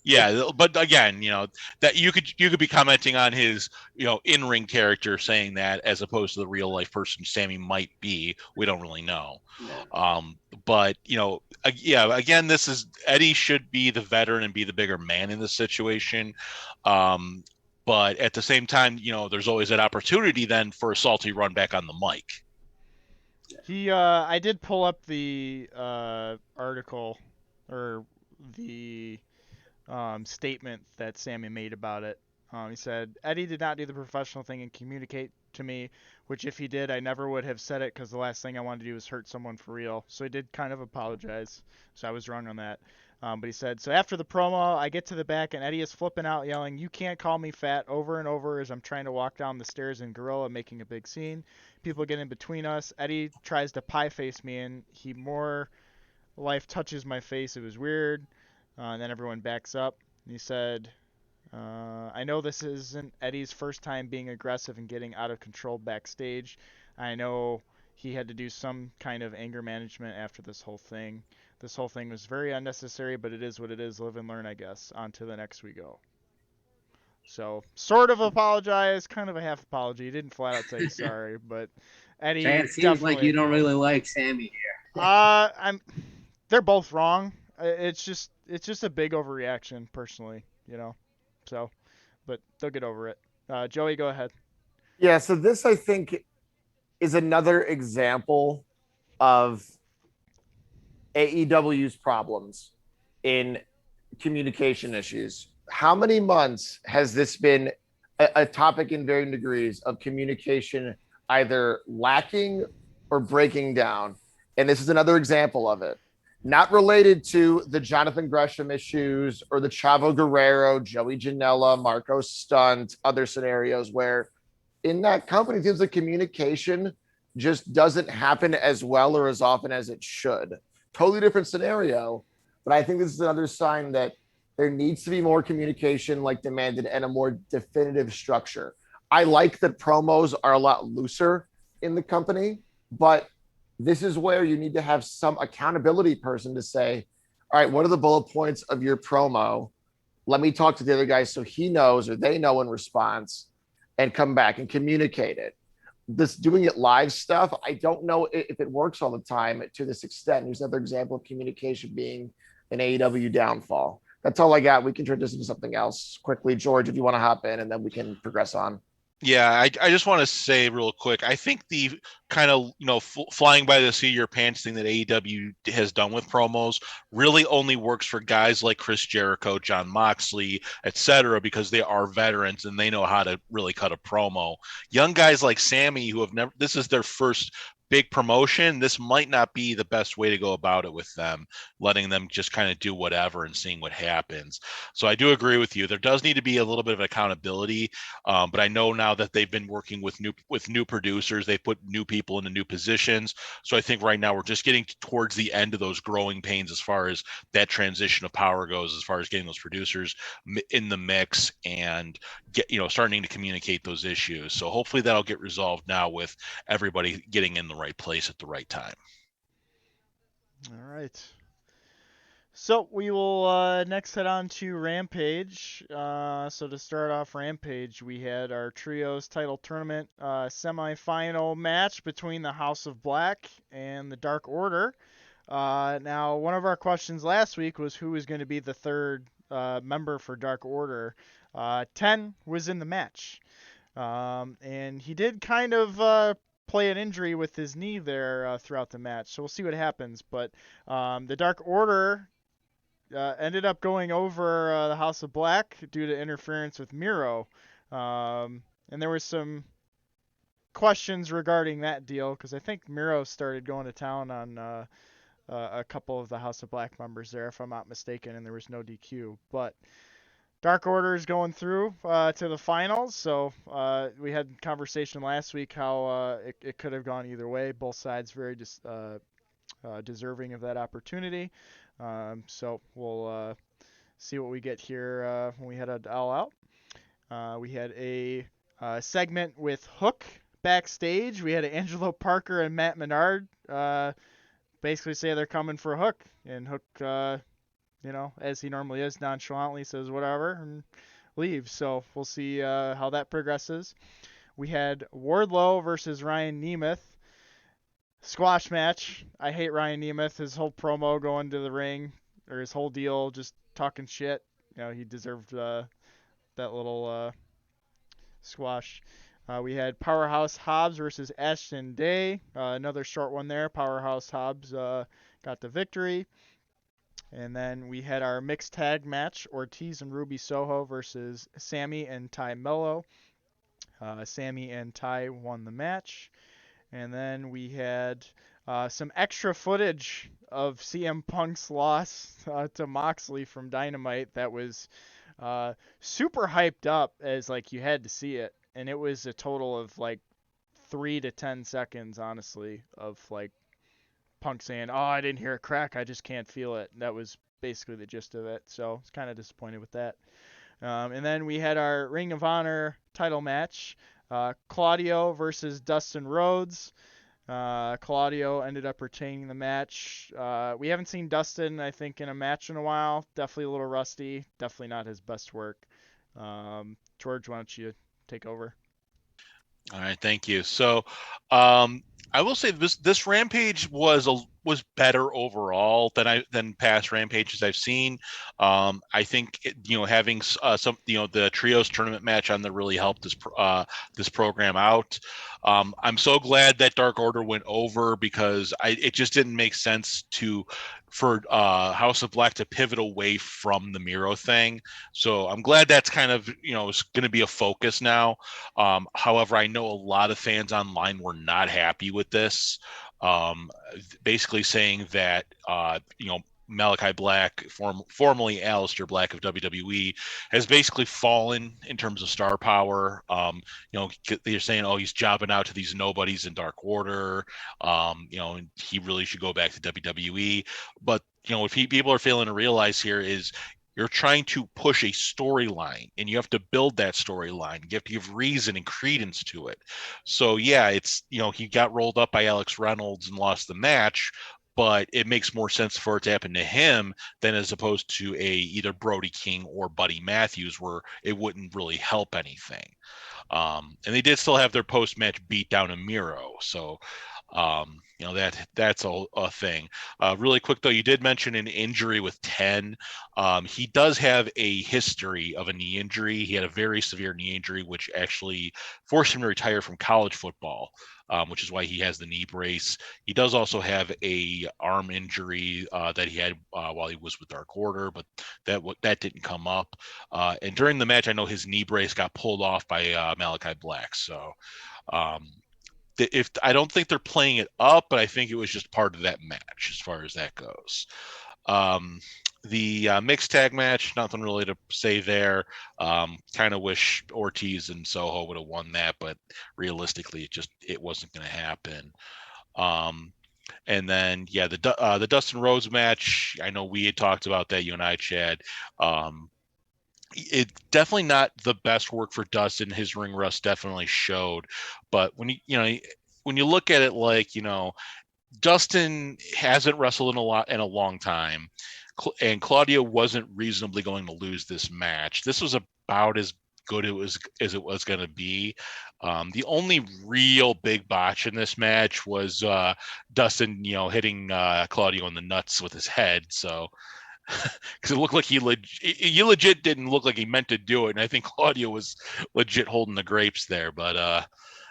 Yeah, but again, that you could be commenting on his in-ring character saying that as opposed to the real life person Sammy might be. We don't really know. But yeah, again, this is Eddie should be the veteran and be the bigger man in this situation. But at the same time, there's always that opportunity then for a salty run back on the mic. I did pull up the article or the statement that Sammy made about it. He said, Eddie did not do the professional thing and communicate to me, which if he did, I never would have said it because the last thing I wanted to do was hurt someone for real. So he did kind of apologize. So I was wrong on that. But he said, so after the promo, I get to the back and Eddie is flipping out, yelling, "You can't call me fat," over and over as I'm trying to walk down the stairs in Gorilla, making a big scene. People get in between us. Eddie tries to pie face me and he more life touches my face. It was weird. And then everyone backs up. He said, I know this isn't Eddie's first time being aggressive and getting out of control backstage. I know he had to do some kind of anger management after this whole thing. This whole thing was very unnecessary, but it is what it is. Live and learn, I guess. On to the next we go. So sort of apologize, kind of a half apology. He didn't flat out say he's sorry, but Eddie Chad, it seems definitely. like you don't really like Sammy here. I'm. They're both wrong. It's just a big overreaction, personally. So, but they'll get over it. Joey, go ahead. Yeah, so this I think is another example of AEW's problems in communication issues. How many months has this been a topic in varying degrees of communication either lacking or breaking down? And this is another example of it. Not related to the Jonathan Gresham issues or the Chavo Guerrero, Joey Janela, Marco Stunt, other scenarios where in that company, it seems like communication just doesn't happen as well or as often as it should. Totally different scenario, but I think this is another sign that there needs to be more communication like demanded and a more definitive structure. I like that promos are a lot looser in the company, but this is where you need to have some accountability person to say, all right, what are the bullet points of your promo? Let me talk to the other guy so he knows or they know in response and come back and communicate it. This doing it live stuff, I don't know if it works all the time to this extent. Here's another example of communication being an AEW downfall. That's all I got. We can turn this into something else quickly. George, if you want to hop in, and then we can progress on. Yeah, I just want to say real quick, I think the kind of, flying by the seat of your pants thing that AEW has done with promos really only works for guys like Chris Jericho, John Moxley, etc., because they are veterans and they know how to really cut a promo. Young guys like Sammy, who have never, this is their first big promotion, this might not be the best way to go about it with them, letting them just kind of do whatever and seeing what happens. So I do agree with you. There does need to be a little bit of accountability. But I know now that they've been working with new producers, they put new people into new positions. So I think right now we're just getting towards the end of those growing pains as far as that transition of power goes, as far as getting those producers in the mix and starting to communicate those issues. So hopefully that'll get resolved now with everybody getting in the right place at the right time. All right. So we will next head on to Rampage. So to start off Rampage, we had our Trios title tournament semifinal match between the House of Black and the Dark Order. Now, one of our questions last week was who was going to be the third member for Dark Order. Ten was in the match. And he did kind of play an injury with his knee there throughout the match. So we'll see what happens. But the Dark Order ended up going over the House of Black due to interference with Miro. And there was some questions regarding that deal because I think Miro started going to town on a couple of the House of Black members there, if I'm not mistaken, and there was no DQ. But Dark Order is going through to the finals, so we had conversation last week how it could have gone either way. Both sides very deserving of that opportunity. So we'll see what we get here when we head all out. We had a segment with Hook backstage. We had Angelo Parker and Matt Menard basically say they're coming for Hook, and Hook, as he normally is, nonchalantly says whatever and leaves. So we'll see how that progresses. We had Wardlow versus Ryan Nemeth. Squash match. I hate Ryan Nemeth. His whole promo going to the ring, or his whole deal just talking shit. He deserved that little squash. We had Powerhouse Hobbs versus Ashton Day. Another short one there. Powerhouse Hobbs got the victory. And then we had our mixed tag match, Ortiz and Ruby Soho versus Sammy and Ty Mello. Sammy and Ty won the match. And then we had some extra footage of CM Punk's loss to Moxley from Dynamite that was super hyped up as like you had to see it. And it was a total of like 3 to 10 seconds, honestly, of like Punk saying, "Oh, I didn't hear a crack. I just can't feel it." And that was basically the gist of it. So I was kind of disappointed with that. And then we had our Ring of Honor title match. Claudio versus Dustin Rhodes. Claudio ended up retaining the match. We haven't seen Dustin, I think, in a match in a while. Definitely a little rusty. Definitely not his best work. George, why don't you take over? All right, thank you. So, I will say this Rampage was better overall than past Rampages I've seen. I think having some the trios tournament match on there really helped this program out. I'm so glad that Dark Order went over because it just didn't make sense for House of Black to pivot away from the Miro thing. So I'm glad that's kind of is going to be a focus now. However, I know a lot of fans online were not happy with this, basically saying that Malachi Black, formerly Aleister Black of WWE, has basically fallen in terms of star power. They're saying, oh, he's jobbing out to these nobodies in Dark Order. And he really should go back to WWE. But what people are failing to realize here is you're trying to push a storyline and you have to build that storyline. You have to give reason and credence to it. So yeah, it's he got rolled up by Alex Reynolds and lost the match, but it makes more sense for it to happen to him than as opposed to either Brody King or Buddy Matthews, where it wouldn't really help anything. And they did still have their post-match beat down in Miro, so that's a thing. Really quick though, you did mention an injury with 10. He does have a history of a knee injury. He had a very severe knee injury, which actually forced him to retire from college football, which is why he has the knee brace. He does also have a arm injury that he had while he was with Dark Order, but that didn't come up. And during the match, I know his knee brace got pulled off by Malachi Black. So if I don't think they're playing it up, but I think it was just part of that match as far as that goes. The mixed tag match, nothing really to say there. Kind of wish Ortiz and Soho would have won that, but realistically, it wasn't going to happen. And then the Dustin Rhodes match. I know we had talked about that, you and I, Chad. It's definitely not the best work for Dustin. His ring rust definitely showed, but when you look at it like Dustin hasn't wrestled in a long time, and Claudio wasn't reasonably going to lose this match. This was about as good as it was going to be. The only real big botch in this match was Dustin, hitting Claudio in the nuts with his head. So because it looked like he legit didn't look like he meant to do it, and I think Claudio was legit holding the grapes there. But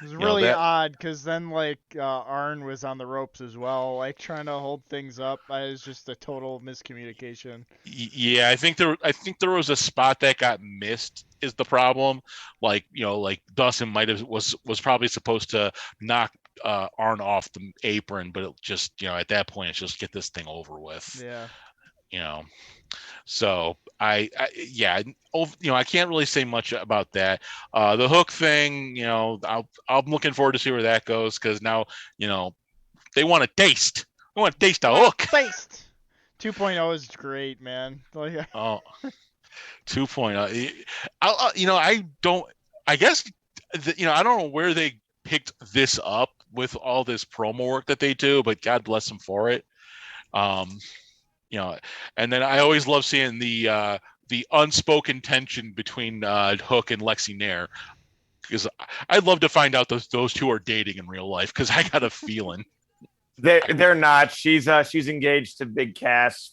It was really odd because then Arn was on the ropes as well, like trying to hold things up. It was just a total miscommunication. Yeah, I think there was a spot that got missed is the problem. Like Dustin was probably supposed to knock Arn off the apron, but it just at that point it's just get this thing over with. Yeah. So I can't really say much about that. The hook thing, I'm looking forward to see where that goes because now they want a taste. They want to taste a hook. Taste. 2.0 is great, man. Oh, 2.0. I don't. I guess I don't know where they picked this up with all this promo work that they do, but God bless them for it. And then I always love seeing the unspoken tension between Hook and Lexi Nair, because I'd love to find out those two are dating in real life, because I got a feeling they're not. She's engaged to Big Cass,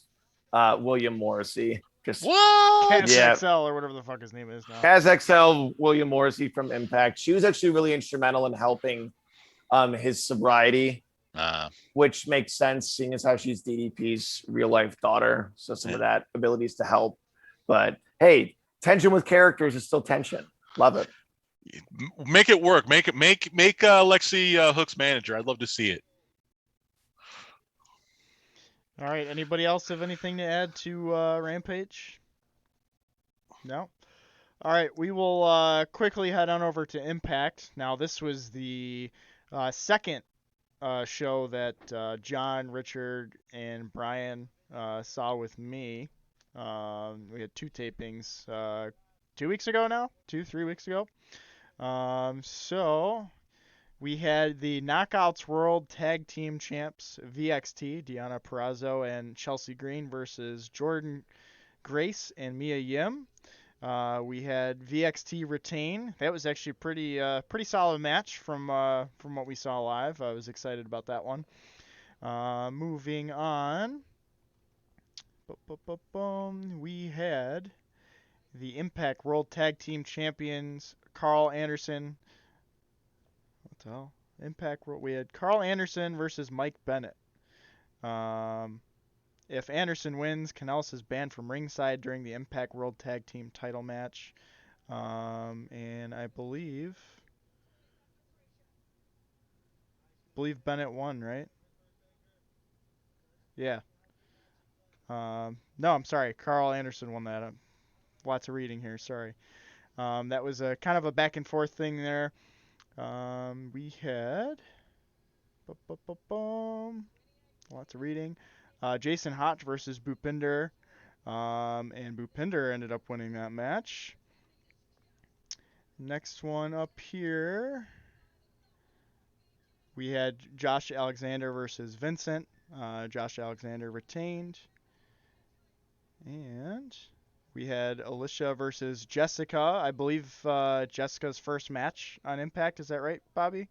William Morrissey. What? Cass XL or whatever the fuck his name is now. Cass XL, William Morrissey from Impact. She was actually really instrumental in helping his sobriety. Which makes sense, seeing as how she's DDP's real life daughter. So some of that abilities to help. But hey, tension with characters is still tension. Love it. Make it work. Make Lexi Hook's manager. I'd love to see it. All right. Anybody else have anything to add to Rampage? No. All right. We will quickly head on over to Impact. Now, this was the second show that John, Richard, and Brian saw with me. We had two tapings 2 weeks ago now? 3 weeks ago. So we had the Knockouts World Tag Team Champs VXT, Deonna Purrazzo and Chelsea Green versus Jordan Grace and Mia Yim. We had VXT retain. That was actually pretty solid match from what we saw live. I was excited about that one. Moving on. We had the Impact World Tag Team Champions Carl Anderson. What the hell? Impact World. We had Carl Anderson versus Mike Bennett. If Anderson wins, Canellis is banned from ringside during the Impact World Tag Team title match. And I believe Bennett won, right? Yeah. No, I'm sorry. Carl Anderson won that. Lots of reading here. Sorry. That was a kind of a back and forth thing there. We had lots of reading. Jason Hotch versus Bhupinder. And Bhupinder ended up winning that match. Next one up here. We had Josh Alexander versus Vincent. Josh Alexander retained. And we had Alicia versus Jessica. I believe Jessica's first match on Impact. Is that right, Bobby?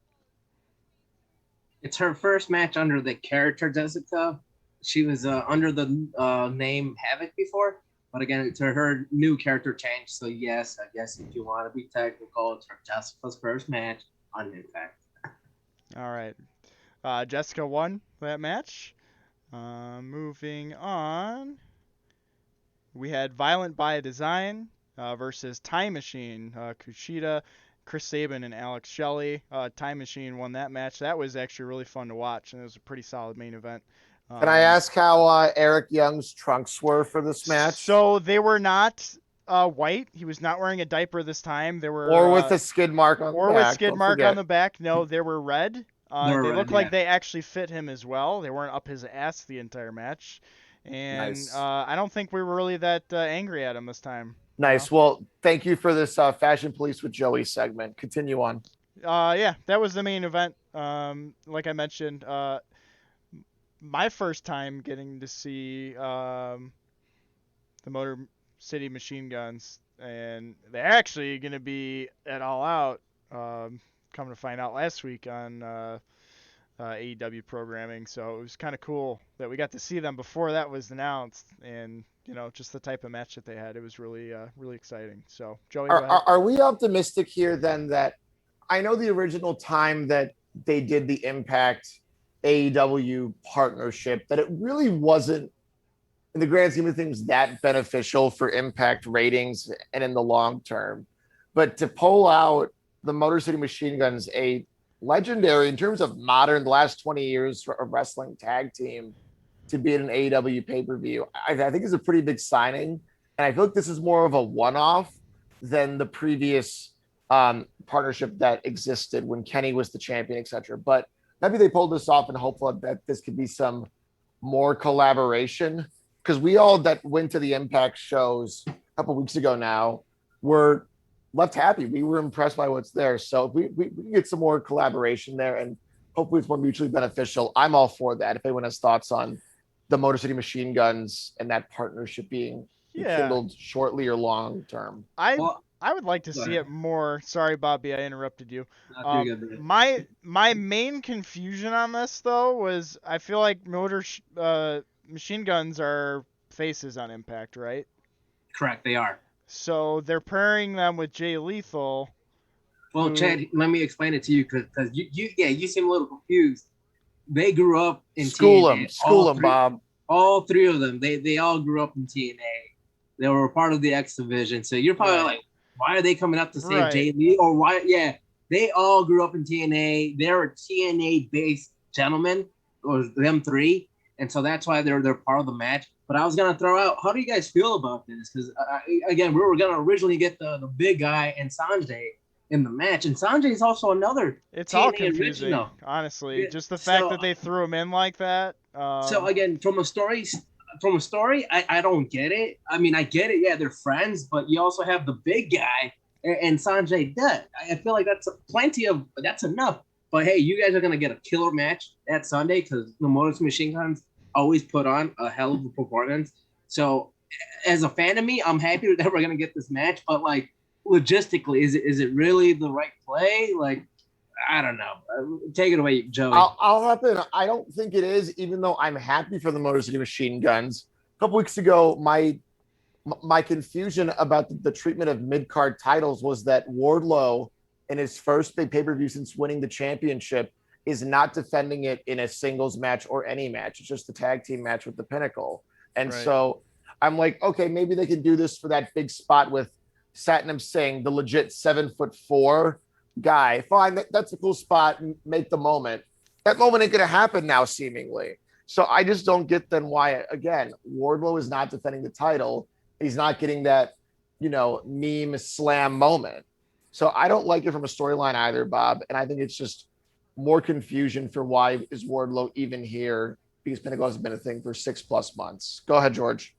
It's her first match under the character Jessica. She was under the name Havoc before, but again, it's her new character change. So yes, I guess if you want to be technical, it's her Jessica's first match on Impact. All right. Jessica won that match. Moving on. We had Violent by Design versus Time Machine. Kushida, Chris Sabin, and Alex Shelley. Time Machine won that match. That was actually really fun to watch, and it was a pretty solid main event. Can I ask how Eric Young's trunks were for this match? So they were not white. He was not wearing a diaper this time. They were or with a skid mark on the back. Or with skid mark on the back. No, they were red. They looked like they actually fit him as well. They weren't up his ass the entire match. And Nice. I don't think we were really that angry at him this time. Nice. You know? Well, thank you for this Fashion Police with Joey segment. Continue on. Yeah, that was the main event. Like I mentioned, my first time getting to see the Motor City Machine Guns, and they're actually going to be at All Out. Coming to find out last week on AEW programming, so it was kind of cool that we got to see them before that was announced, and just the type of match that they had. It was really really exciting. So Joey, go ahead. Are we optimistic here then that I know the original time that they did the Impact AEW partnership, that it really wasn't in the grand scheme of things that beneficial for Impact ratings and in the long term, but to pull out the Motor City Machine Guns, a legendary in terms of modern, the last 20 years of wrestling tag team, to be in an AEW pay-per-view, I think is a pretty big signing. And I feel like this is more of a one-off than the previous partnership that existed when Kenny was the champion, etc. But maybe they pulled this off and hopefully that this could be some more collaboration, because we all that went to the Impact shows a couple weeks ago now were left happy. We were impressed by what's there. So we can get some more collaboration there, and hopefully it's more mutually beneficial. I'm all for that. If anyone has thoughts on the Motor City Machine Guns and that partnership being rekindled shortly or long term. I would like to see it more. Sorry, Bobby, I interrupted you. My main confusion on this though was I feel like Machine Guns are faces on Impact, right? Correct, they are. So they're pairing them with Jay Lethal. Well, Chad, let me explain it to you because you seem a little confused. They grew up in TNA. School them, Bob. All three of them, they all grew up in TNA. They were part of the X Division. So you're probably like, why are they coming up to say Jay Lee? Or why? Yeah, they all grew up in TNA. They're TNA-based gentlemen, or them three. And so that's why they're part of the match. But I was going to throw out, how do you guys feel about this? Because, again, we were going to originally get the big guy and Sanjay in the match. And Sanjay is also another It's TNA all confusing, original. honestly. Yeah, just the fact that they threw him in like that. So, again, from a story, I don't get it. I mean, I get it. Yeah, they're friends. But you also have the big guy and Sanjay Dutt. I feel like that's enough. But, hey, you guys are going to get a killer match that Sunday because the Motor City Machine Guns always put on a hell of a performance. So as a fan of me, I'm happy that we're gonna get this match, but like logistically, is it really the right play? Like, I don't know. Take it away, Joey. I'll hop in. I don't think it is, even though I'm happy for the Motor City Machine Guns. A couple weeks ago, my confusion about the treatment of mid card titles was that Wardlow, in his first big pay per view since winning the championship, is not defending it in a singles match or any match. It's just the tag team match with the Pinnacle. And Right. so I'm like, okay, maybe they can do this for that big spot with Satnam Singh, the legit 7'4" guy. Fine, that's a cool spot. Make the moment. That moment ain't gonna happen now, seemingly. So I just don't get then why again Wardlow is not defending the title. He's not getting that, meme slam moment. So I don't like it from a storyline either, Bob. And I think it's just more confusion for why is Wardlow even here, because Pinnacle has been a thing for 6+ months. Go ahead, George.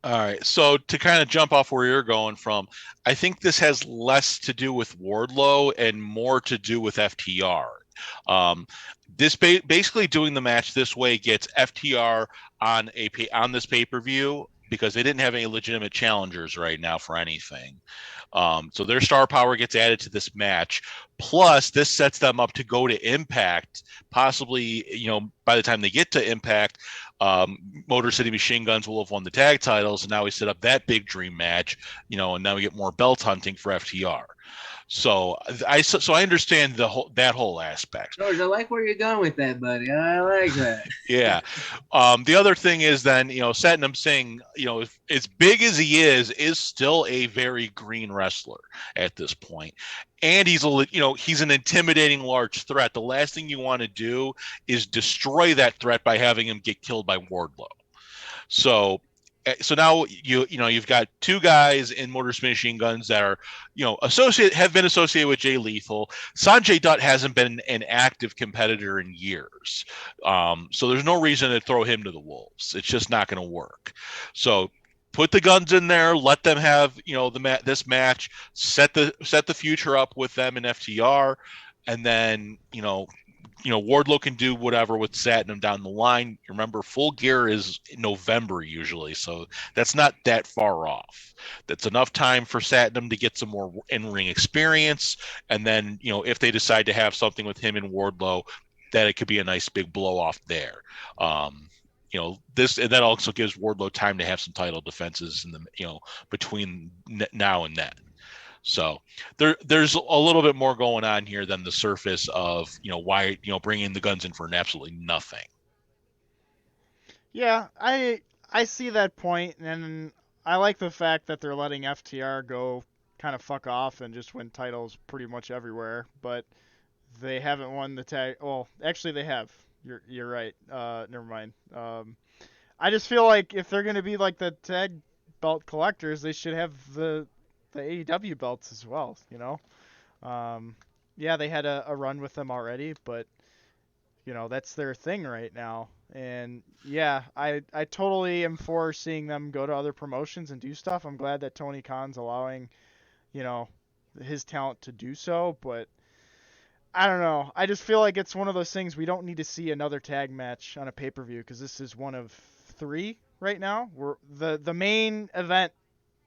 All right. So to kind of jump off where you're going from, I think this has less to do with Wardlow and more to do with FTR. This basically doing the match this way gets FTR on this pay-per-view because they didn't have any legitimate challengers right now for anything. So their star power gets added to this match. Plus, this sets them up to go to Impact, possibly, by the time they get to Impact, Motor City Machine Guns will have won the tag titles, and now we set up that big dream match, and now we get more belt hunting for FTR. So I understand that whole aspect. George, I like where you're going with that, buddy. I like that. Yeah. The other thing is then, Satnam Singh, as big as he is still a very green wrestler at this point. And he's he's an intimidating large threat. The last thing you want to do is destroy that threat by having him get killed by Wardlow. So now you've got two guys in Motor City Machine Guns that are have been associated with Jay Lethal. Sanjay Dutt hasn't been an active competitor in years, so there's no reason to throw him to the wolves. It's just not going to work. So put the Guns in there, let them have this match, set the future up with them in FTR, and then Wardlow can do whatever with Satnam down the line. Remember, Full Gear is in November usually, so that's not that far off. That's enough time for Satnam to get some more in-ring experience, and then if they decide to have something with him and Wardlow, that it could be a nice big blow off there. This, and that also gives Wardlow time to have some title defenses in the between now and then. So there's a little bit more going on here than the surface of why bringing the Guns in for absolutely nothing. Yeah, I see that point, and I like the fact that they're letting FTR go kind of fuck off and just win titles pretty much everywhere, but they haven't won the tag. Well, actually they have. You're right. Never mind. I just feel like if they're gonna be like the tag belt collectors, they should have the AEW belts as well. Yeah, they had a run with them already, but that's their thing right now. And yeah, I totally am for seeing them go to other promotions and do stuff. I'm glad that Tony Khan's allowing, his talent to do so, but I don't know. I just feel like it's one of those things we don't need to see another tag match on a pay-per-view because this is one of 3 right now. The main event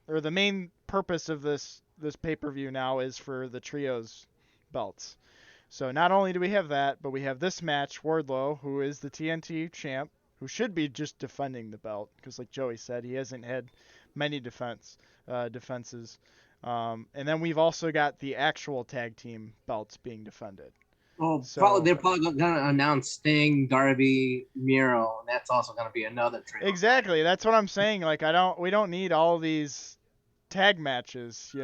or the main purpose of this pay-per-view now is for the trios belts. So not only do we have that, but we have this match, Wardlow, who is the TNT champ, who should be just defending the belt, because like Joey said, he hasn't had many defenses. And then we've also got the actual tag team belts being defended. Well, So- they're probably going to announce Sting, Darby, Miro, and that's also going to be another trio. Exactly, that's what I'm saying. Like we don't need all these tag matches,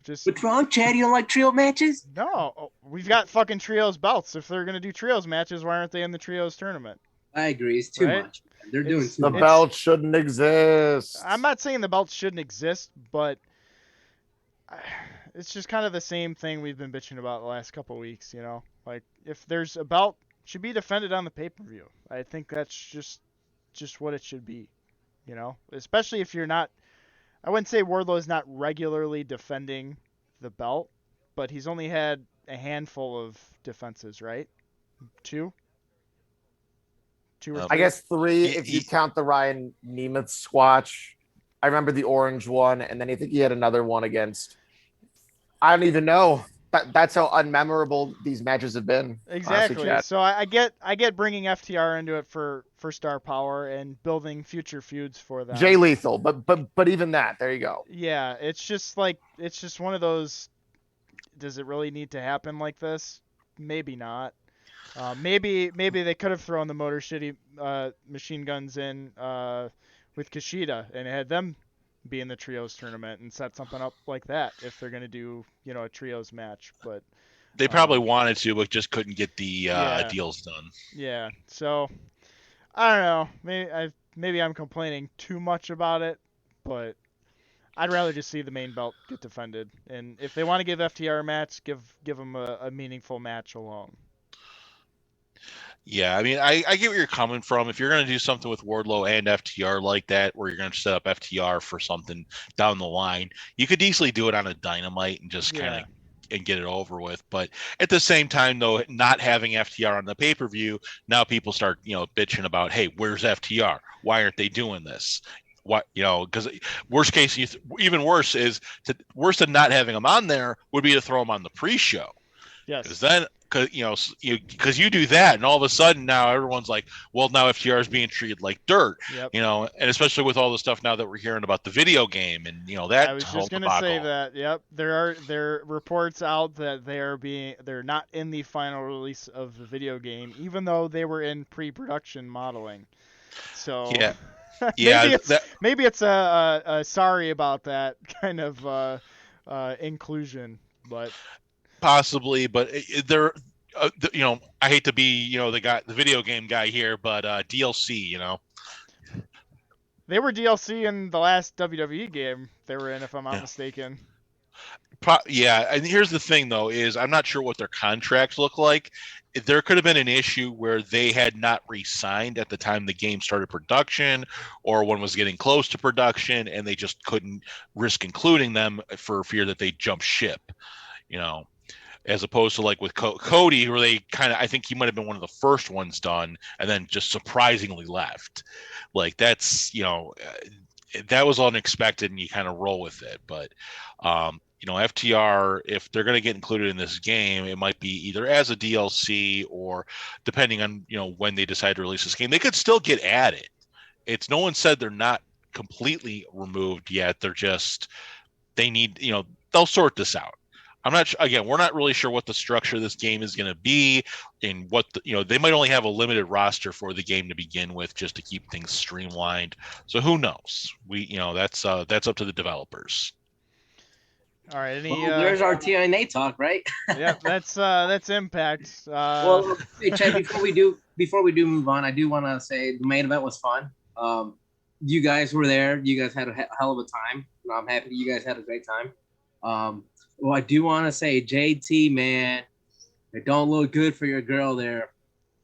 Just What's wrong, Chad? You don't like trio matches? no, we've got fucking trios belts. If they're gonna do trios matches, why aren't they in the trios tournament? I agree. It's too Right? much. They're doing It's- too The much. belt shouldn't exist. I'm not saying the belts shouldn't exist, but it's just kind of the same thing we've been bitching about the last couple of weeks, Like if there's a belt, it should be defended on the pay-per-view. I think that's just what it should be, Especially if you're not. I wouldn't say Wardlow is not regularly defending the belt, but he's only had a handful of defenses, right? 2? 2 or 3. I guess 3 He- if you he- count the Ryan Nemeth squash. I remember the orange one, and then I think he had another one against. I don't even know. That's how unmemorable these matches have been. Honestly, Exactly. Chad. So I get bringing FTR into it for star power and building future feuds for them. Jay Lethal, but even that, there you go. Yeah, it's just one of those. Does it really need to happen like this? Maybe not. Maybe they could have thrown the Motor City machine guns in with Kushida and had them be in the trios tournament and set something up like that if they're gonna do a trios match. But They probably wanted to, but just couldn't get the yeah. deals done. Yeah, so I don't know. Maybe I'm complaining too much about it, but I'd rather just see the main belt get defended. And if they want to give FTR a match, give them a meaningful match alone. Yeah, I mean, I get where you're coming from. If you're going to do something with Wardlow and FTR like that, where you're going to set up FTR for something down the line, you could easily do it on a Dynamite and just kind of and get it over with. But at the same time, though, not having FTR on the pay-per-view, now people start, bitching about, hey, where's FTR? Why aren't they doing this? What, because worst case, even worse worse than not having them on there would be to throw them on the pre-show. Yes. Because then, because you do that, and all of a sudden now everyone's like, well, now FTR is being treated like dirt. Yep. And especially with all the stuff now that we're hearing about the video game, and that I was whole just gonna debacle. say that. Yep, there are reports out that they're not in the final release of the video game, even though they were in pre-production modeling. So Yeah. Yeah, maybe it's a sorry about that kind of inclusion, but possibly, but they're I hate to be the video game guy here, but DLC, they were DLC in the last WWE game they were in, if I'm not mistaken. Yeah, and here's the thing though, is I'm not sure what their contracts look like. There could have been an issue where they had not re-signed at the time the game started production, or one was getting close to production, and they just couldn't risk including them for fear that they jump ship, as opposed to like with Cody, where they I think he might have been one of the first ones done, and then just surprisingly left. Like that's that was unexpected, and you kind of roll with it, but. FTR, if they're going to get included in this game, it might be either as a DLC or depending on, when they decide to release this game, they could still get added. No one said they're not completely removed yet. They're just, they need, they'll sort this out. I'm not again, we're not really sure what the structure of this game is going to be and what they might only have a limited roster for the game to begin with just to keep things streamlined. So who knows? That's up to the developers. All right. There's our TNA talk, right? Yeah, that's Impact. Well, hey, Chad, before we do move on, I do want to say the main event was fun. You guys were there. You guys had a hell of a time. I'm happy you guys had a great time. Well, I do want to say, JT, man, it don't look good for your girl there.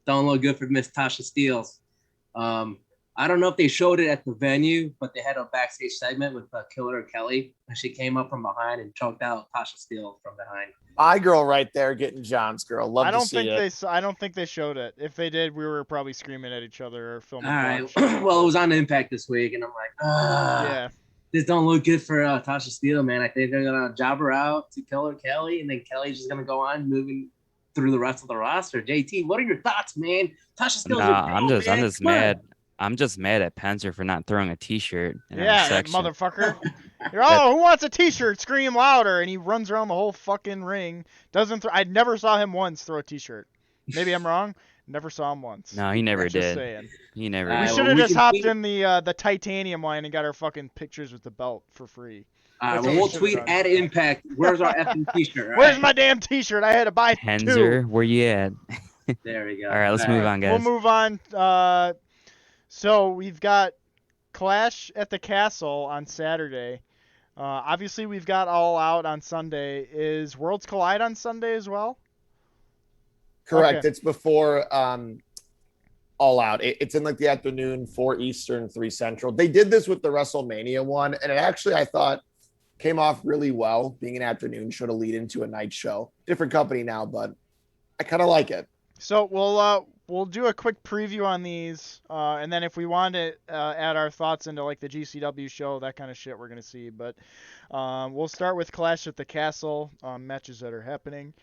Don't look good for Miss Tasha Steelz. I don't know if they showed it at the venue, but they had a backstage segment with Killer Kelly, and she came up from behind and choked out Tasha Steelz from behind. My girl right there getting John's girl. Love to see it. I don't think they showed it. If they did, we were probably screaming at each other or filming. All right. Well, it was on Impact this week, and I'm like, yeah. This don't look good for Tasha Steelz, man. I think they're gonna job her out to Killer Kelly, and then Kelly's just gonna go on moving through the rest of the roster. JT, what are your thoughts, man? Tasha Steelz. I'm just mad. I'm just mad at Penzer for not throwing a T-shirt. Yeah, that motherfucker. Who wants a T-shirt? Scream louder! And he runs around the whole fucking ring. I never saw him once throw a T-shirt. Maybe I'm wrong. Never saw him once. No, he never did. Just saying. He never did. We should have just hopped in the titanium line and got our fucking pictures with the belt for free. We'll tweet at Impact. Where's our effing T-shirt? Where's my damn T-shirt? I had to buy Penzer, two. where you at? There we go. All right, let's move on, guys. We'll move on. So we've got Clash at the Castle on Saturday. Obviously, we've got All Out on Sunday. Is Worlds Collide on Sunday as well? Correct. Okay. It's before All Out. It's in like the afternoon, 4 Eastern, 3 Central. They did this with the WrestleMania one, and it actually, I thought, came off really well. Being an afternoon show to lead into a night show. Different company now, but I kind of like it. So we'll do a quick preview on these, and then if we want to add our thoughts into like the GCW show, that kind of shit, we're gonna see. But we'll start with Clash at the Castle matches that are happening.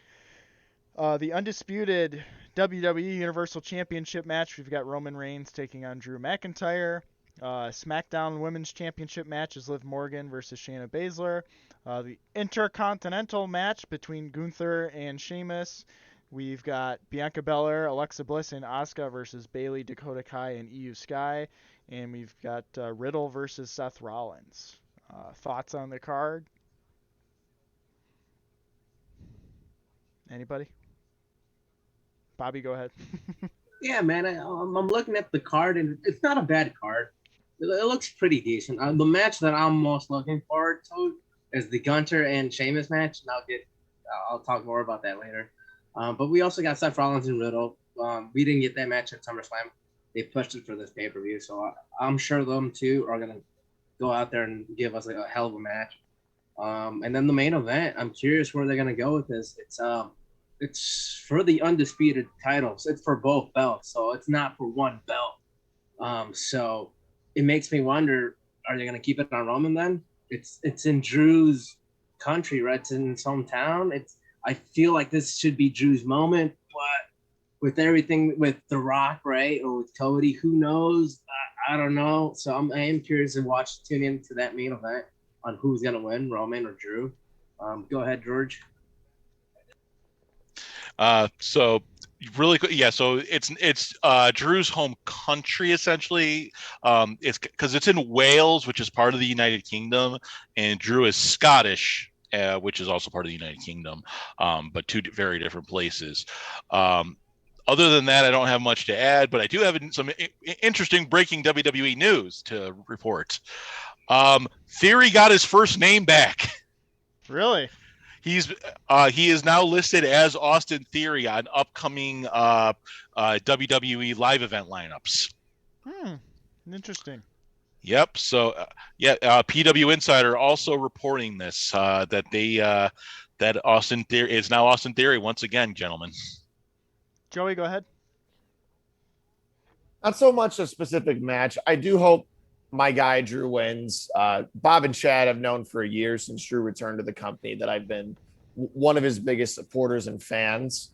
The undisputed WWE Universal Championship match. We've got Roman Reigns taking on Drew McIntyre. SmackDown Women's Championship match is Liv Morgan versus Shayna Baszler. The Intercontinental match between Gunther and Sheamus. We've got Bianca Belair, Alexa Bliss, and Asuka versus Bayley, Dakota Kai, and Io Sky. And we've got Riddle versus Seth Rollins. Thoughts on the card? Anybody? Bobby, go ahead. Yeah, man. I'm looking at the card, and it's not a bad card. It looks pretty decent. The match that I'm most looking forward to is the Gunter and Sheamus match, and I'll talk more about that later. But we also got Seth Rollins and Riddle. We didn't get that match at SummerSlam. They pushed it for this pay-per-view, so I'm sure them two are gonna go out there and give us a hell of a match. And then the main event, I'm curious where they're gonna go with this. It's for the undisputed titles. It's for both belts, so it's not for one belt. So it makes me wonder: are they going to keep it on Roman then? It's in Drew's country, right? It's in his hometown. I feel like this should be Drew's moment, but with everything with The Rock, right, or with Cody, who knows? I don't know. So I am curious to tune into that main event on who's going to win, Roman or Drew. Go ahead, George. So really quick, yeah. So it's Drew's home country essentially. It's because it's in Wales, which is part of the United Kingdom, and Drew is Scottish, which is also part of the United Kingdom, but two very different places. Other than that, I don't have much to add, but I do have some interesting breaking WWE news to report. Theory got his first name back. Really? He is now listed as Austin Theory on upcoming WWE live event lineups. Interesting. Yep. So PW Insider also reporting this that Austin Theory is now Austin Theory once again, gentlemen. Joey, go ahead. Not so much a specific match. I do hope my guy Drew wins. Bob and Chad have known for a year since Drew returned to the company that I've been one of his biggest supporters and fans.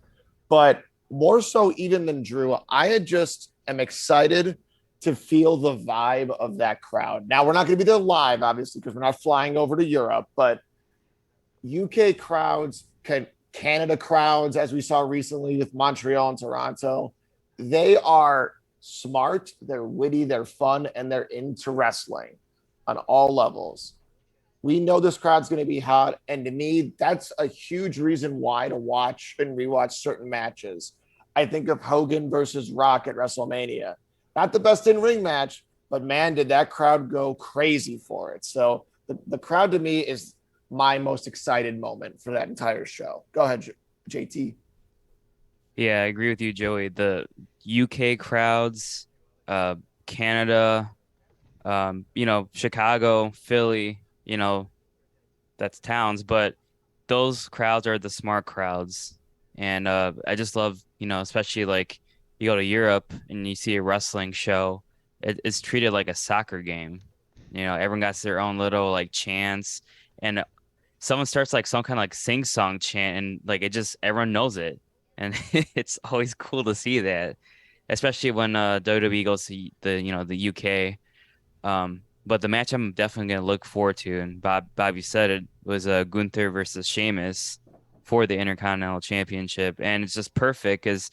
But more so even than Drew, I just am excited to feel the vibe of that crowd. Now, we're not going to be there live, obviously, because we're not flying over to Europe, but UK crowds, Canada crowds, as we saw recently with Montreal and Toronto, they are smart, they're witty, they're fun, and they're into wrestling on all levels. We know this crowd's going to be hot, and to me, that's a huge reason why to watch and rewatch certain matches. I think of Hogan versus Rock at WrestleMania. Not the best in-ring match, but man, did that crowd go crazy for it. So the crowd to me is my most excited moment for that entire show. Go ahead, JT. Yeah, I agree with you, Joey. The UK crowds, Canada, Chicago, Philly, that's towns, but those crowds are the smart crowds. And I just love, especially like you go to Europe and you see a wrestling show, it's treated like a soccer game. Everyone got their own little like chants, and someone starts like some kind of like sing song chant, and like everyone knows it. And it's always cool to see that, especially when WWE goes to the UK. But the match I'm definitely gonna look forward to, and Bobby said it, was Gunther versus Sheamus for the Intercontinental Championship, and it's just perfect because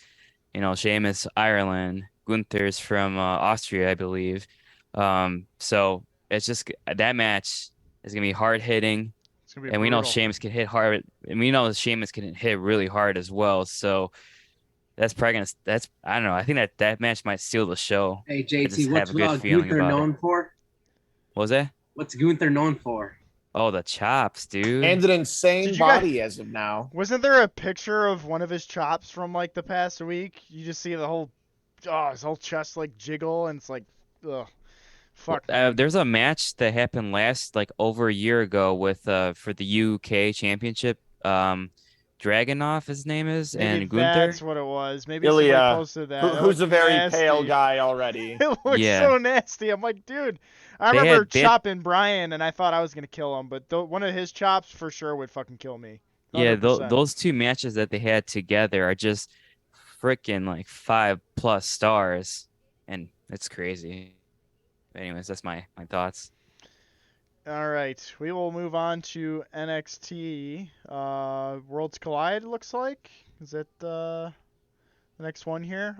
Sheamus Ireland, Gunther's from Austria, I believe. So it's just that match is gonna be hard hitting. It's gonna be And we know brutal. Sheamus can hit hard, and we know Sheamus can hit really hard as well. So that's probably I don't know. I think that match might steal the show. Hey, I JT, just have what's a good feeling Gunther about it. known for? What was that? What's Gunther known for? Oh, the chops, dude. And an insane Did you guys- body as of now. Wasn't there a picture of one of his chops from like the past week? You just see his whole chest like jiggle, and it's like, ugh, fuck. Man. There's a match that happened over a year ago with for the UK Championship. Dragunov, his name is, Maybe and Gunther. that's what it was. Maybe somebody Ilya, posted that. That who's looked a very nasty. pale guy already. It looks Yeah. so nasty. I'm like, dude. I They remember had- they had- chopping Brian, and I thought I was gonna kill him, but one of his chops for sure would fucking kill me. Yeah, 100%. those two matches that they had together are just freaking like 5+ stars, and it's crazy. Anyways, that's my thoughts. All right, we will move on to NXT. Worlds Collide looks like. Is that the next one here?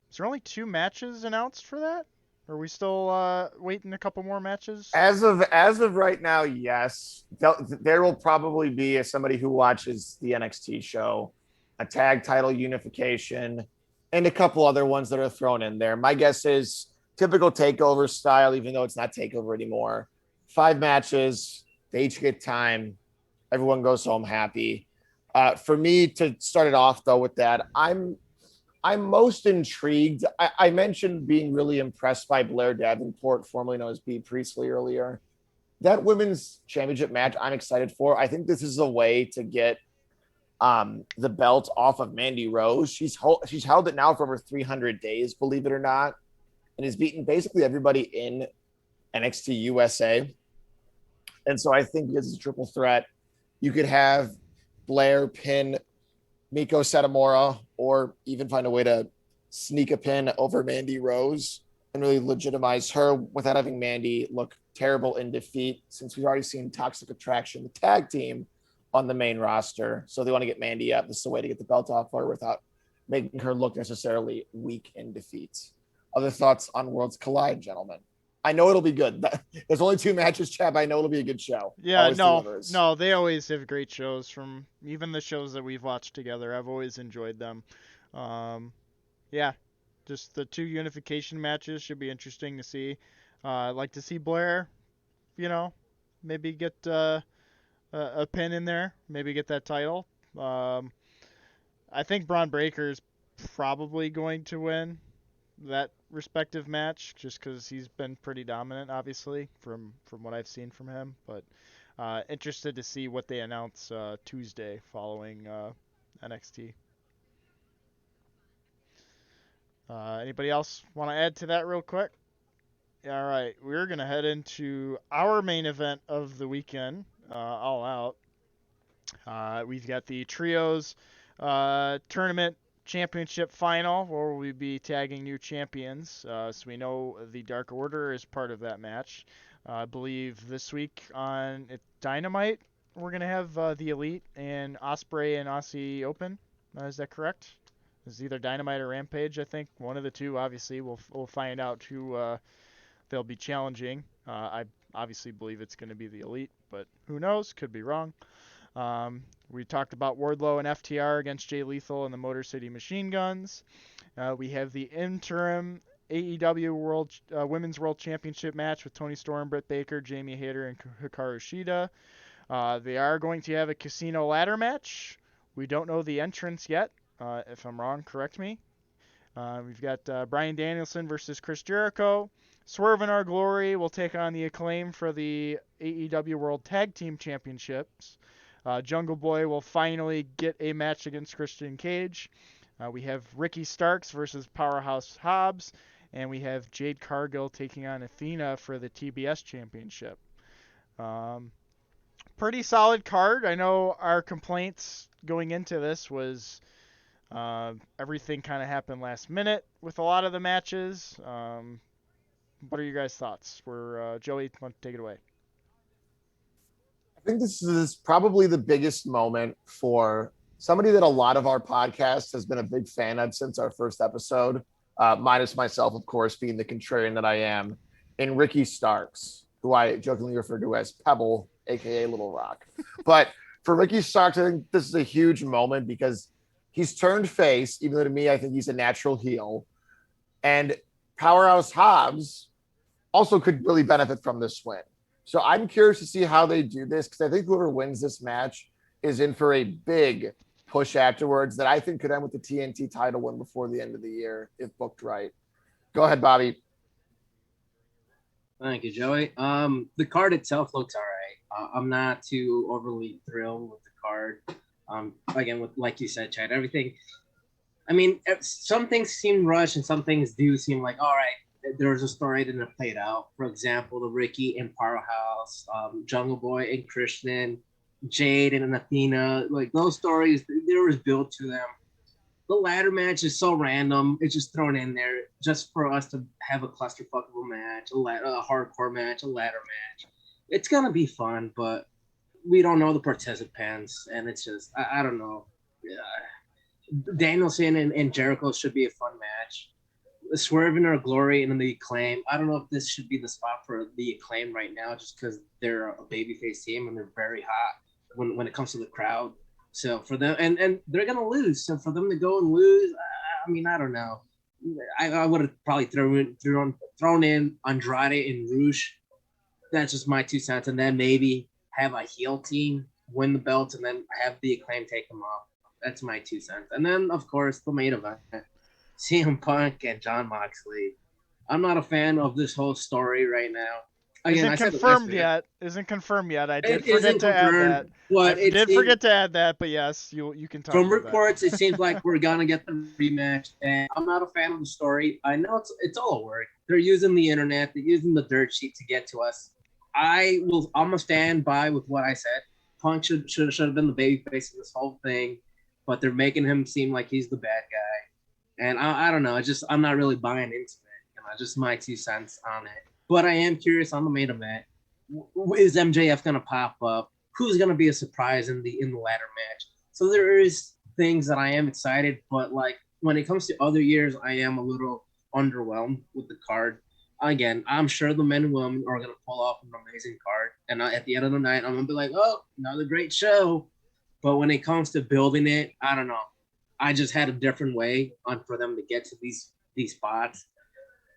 Is there only 2 matches announced for that? Are we still waiting a couple more matches? As of right now, yes. There will probably be, as somebody who watches the NXT show, a tag title unification and a couple other ones that are thrown in there. My guess is typical takeover style, even though it's not takeover anymore. 5 matches, they each get time. Everyone goes home happy. For me to start it off though with that, I'm most intrigued. I mentioned being really impressed by Blair Davenport, formerly known as Bea Priestley, earlier. That women's championship match, I'm excited for. I think this is a way to get the belt off of Mandy Rose. She's held it now for over 300 days, believe it or not, and has beaten basically everybody in NXT USA. And so I think because it's a triple threat, you could have Blair pin Miko Satomura, or even find a way to sneak a pin over Mandy Rose and really legitimize her without having Mandy look terrible in defeat, since we've already seen Toxic Attraction, the tag team, on the main roster. So they want to get Mandy up. This is a way to get the belt off her without making her look necessarily weak in defeat. Other thoughts on Worlds Collide, gentlemen? I know it'll be good. There's only 2 matches, Chad. I know it'll be a good show. Yeah, Always delivers. no, they always have great shows. From even the shows that we've watched together, I've always enjoyed them. Yeah, just the 2 unification matches should be interesting to see. I'd like to see Blair, maybe get a pin in there, maybe get that title. I think Braun Breaker's probably going to win that respective match, just because he's been pretty dominant, obviously, from what I've seen from him. But interested to see what they announce Tuesday following NXT. Anybody else want to add to that real quick? All right, we're going to head into our main event of the weekend, All Out. We've got the Trios Tournament Championship Final, where we'll be tagging new champions. So we know the Dark Order is part of that match. I believe this week on Dynamite, we're going to have the Elite and Ospreay and Aussie Open. Is that correct? It's either Dynamite or Rampage, I think. One of the two, obviously. We'll find out who they'll be challenging. I obviously believe it's going to be the Elite, but who knows? Could be wrong. We talked about Wardlow and FTR against Jay Lethal and the Motor City Machine Guns. We have the interim AEW Women's World Championship match with Toni Storm, Britt Baker, Jamie Hayter, and Hikaru Shida. They are going to have a casino ladder match. We don't know the entrance yet. If I'm wrong, correct me. We've got Bryan Danielson versus Chris Jericho. Swerve in Our Glory will take on the Acclaim for the AEW World Tag Team Championships. Jungle Boy will finally get a match against Christian Cage. We have Ricky Starks versus Powerhouse Hobbs. And we have Jade Cargill taking on Athena for the TBS Championship. Pretty solid card. I know our complaints going into this was everything kind of happened last minute with a lot of the matches. What are your guys' thoughts? Joey, want to take it away? I think this is probably the biggest moment for somebody that a lot of our podcast has been a big fan of since our first episode, minus myself, of course, being the contrarian that I am, in Ricky Starks, who I jokingly refer to as Pebble, aka Little Rock. But for Ricky Starks, I think this is a huge moment because he's turned face, even though to me, I think he's a natural heel. And Powerhouse Hobbs also could really benefit from this win. So I'm curious to see how they do this, because I think whoever wins this match is in for a big push afterwards that I think could end with the TNT title win before the end of the year, if booked right. Go ahead, Bobby. Thank you, Joey. The card itself looks all right. I'm not too overly thrilled with the card. again, with like you said, Chad, everything. I mean, some things seem rushed, and some things do seem like, all right, there's a story that didn't played out. For example, the Ricky and Powerhouse, Jungle Boy and Christian, Jade and Athena, like those stories, there was built to them. The ladder match is so random; it's just thrown in there just for us to have a clusterfuck of a match, a hardcore match, a ladder match. It's gonna be fun, but we don't know the participants, and it's just I don't know. Danielson and Jericho should be a fun match. Swerve in our glory and the Acclaim. I don't know if this should be the spot for the Acclaim right now, just because they're a babyface team and they're very hot when it comes to the crowd. So for them, and they're gonna lose. So for them to go and lose, I mean, I don't know. I would have probably thrown in Andrade and Rouge. That's just my 2 cents, and then maybe have a heel team win the belts, and then have the Acclaim take them off. That's my 2 cents. And then, of course, the main event, CM Punk and Jon Moxley. I'm not a fan of this whole story right now. Again, Isn't confirmed yet. Isn't confirmed yet. I did forget to add that. I did forget to add that, but yes, you can talk from about reports, that. It seems like we're gonna get the rematch, and I'm not a fan of the story. I know it's all work. They're using the internet. They're using the dirt sheet to get to us. I'm gonna stand by with what I said. Punk should have been the babyface of this whole thing, but they're making him seem like he's the bad guy. And I don't know. I'm not really buying into it. Just my 2 cents on it. But I am curious on the main event. Is MJF gonna pop up? Who's gonna be a surprise in the ladder match? So there is things that I am excited, but like when it comes to other years, I am a little underwhelmed with the card. Again, I'm sure the men and women are gonna pull off an amazing card, and at the end of the night, I'm gonna be like, oh, another great show. But when it comes to building it, I don't know. I just had a different way for them to get to these spots.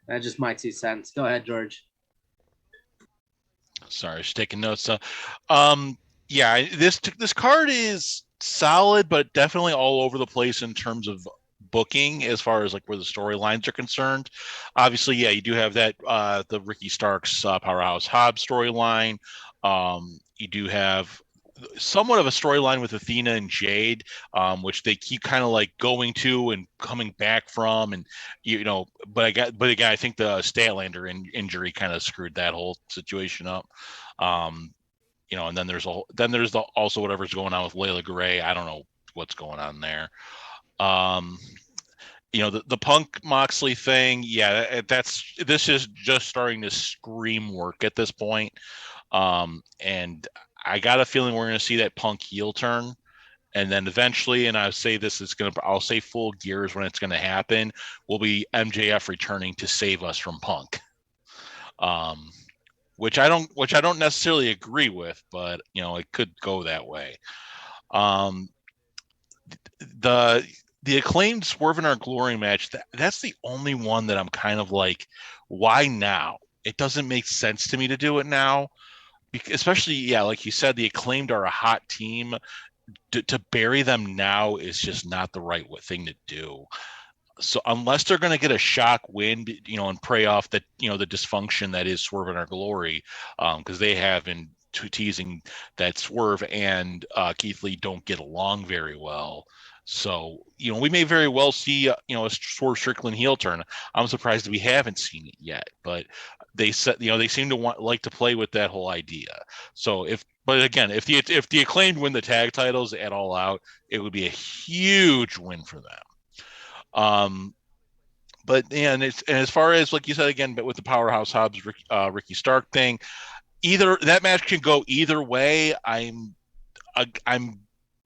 That's just my 2 cents. Go ahead, George. Sorry, just taking notes. Yeah, this card is solid, but definitely all over the place in terms of booking as far as like where the storylines are concerned. Obviously, yeah, you do have that the Ricky Starks Powerhouse Hobbs storyline. You do have somewhat of a storyline with Athena and Jade, which they keep kind of like going to and coming back from, and but again, I think the Statlander injury kind of screwed that whole situation up. And then there's also whatever's going on with Layla Gray. I don't know what's going on there. The Punk Moxley thing, yeah, this is just starting to scream work at this point. And I got a feeling we're going to see that Punk heel turn, and then eventually, and I'll say full gears when it's going to happen, will be MJF returning to save us from Punk. Which I don't necessarily agree with, but it could go that way. The Acclaimed Swerve in Our Glory match, that's the only one that I'm kind of like, why now? It doesn't make sense to me to do it now. Especially, yeah, like you said, the Acclaimed are a hot team. To bury them now is just not the right thing to do. So unless they're going to get a shock win, and prey off that, the dysfunction that is Swerve in Our Glory, because they have been teasing that Swerve and Keith Lee don't get along very well. So, we may very well see, a Swerve Strickland heel turn. I'm surprised we haven't seen it yet, but they said, they seem to like to play with that whole idea. So but again, if the Acclaimed win the tag titles at All Out, it would be a huge win for them. But and as far as like you said again, but with the Powerhouse Hobbs Ricky Stark thing, either that match can go either way. I'm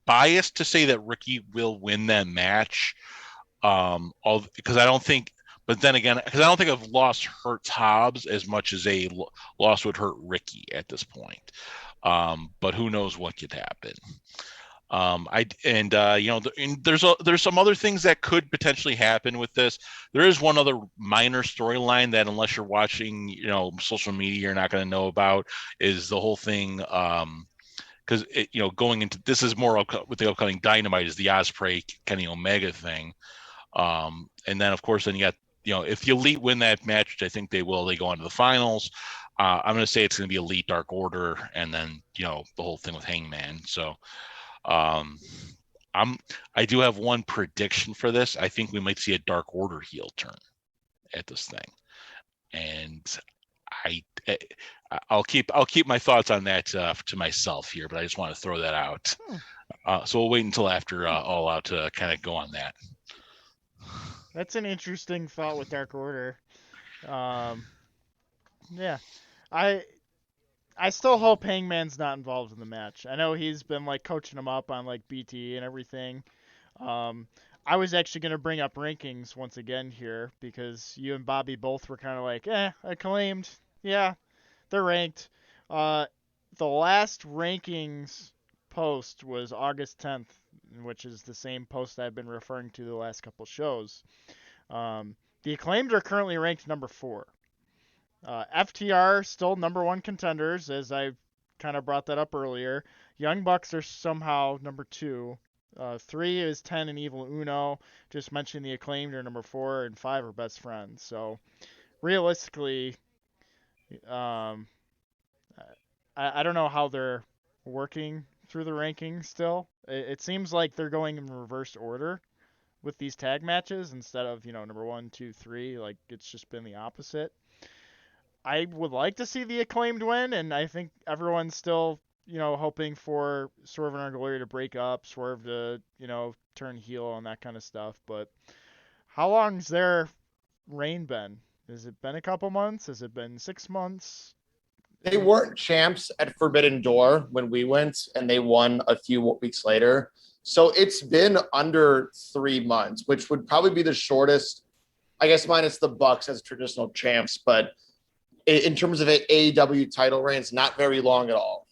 biased to say that Ricky will win that match, because I don't think. But then again, because I don't think a loss hurts Hobbs as much as a loss would hurt Ricky at this point. But who knows what could happen. There's some other things that could potentially happen with this. There is one other minor storyline that, unless you're watching, social media, you're not going to know about, is the whole thing. Because going into this is more with the upcoming Dynamite, is the Ospreay Kenny Omega thing. And then of course, then you got, if the Elite win that match, which I think they will, they go on to the finals. I'm going to say it's going to be Elite Dark Order, and then the whole thing with Hangman. So. I do have one prediction for this. I think we might see a Dark Order heel turn at this thing, and I'll keep my thoughts on that to myself here, but I just want to throw that out. So we'll wait until after All Out to kind of go on that. That's an interesting thought with Dark Order. Yeah, I I still hope Hangman's not involved in the match. I know he's been like coaching him up on like BT and everything. Um, I was actually gonna bring up rankings once again here because you and Bobby both were kind of like, acclaimed. Yeah, they're ranked. Uh, the last rankings post was August 10th, which is the same post I've been referring to the last couple shows. The acclaimed are currently ranked number 4. FTR still number 1 contenders, as I kind of brought that up earlier. Young Bucks are somehow number 2. 3 is 10 and Evil Uno. Just mentioned the acclaimed are number 4, and 5 are best friends. So realistically, um, I don't know how they're working through the rankings still. It seems like they're going in reverse order with these tag matches instead of, number 1, 2, 3. Like, it's just been the opposite. I would like to see the acclaimed win, and I think everyone's still, hoping for Swerve and Our Glory to break up, Swerve to, turn heel and that kind of stuff. But how long's their reign been? Has it been a couple months? Has it been 6 months? They weren't champs at Forbidden Door when we went, and they won a few weeks later. So it's been under 3 months, which would probably be the shortest, I guess, minus the Bucks as traditional champs. But in terms of AEW title reigns, not very long at all.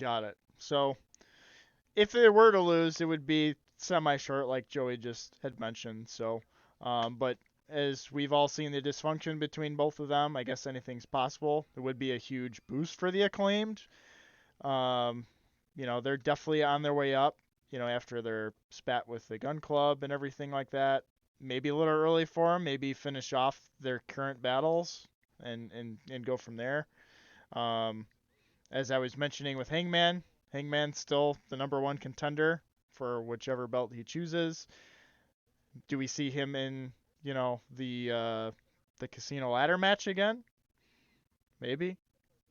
Got it. So if they were to lose, it would be semi-short, like Joey just had mentioned. So, but as we've all seen the dysfunction between both of them, I guess anything's possible. It would be a huge boost for the acclaimed. They're definitely on their way up. After their spat with the Gun Club and everything like that. Maybe a little early for them. Maybe finish off their current battles and go from there. As I was mentioning with Hangman, Hangman's still the number 1 contender for whichever belt he chooses. Do we see him in, the casino ladder match again? Maybe.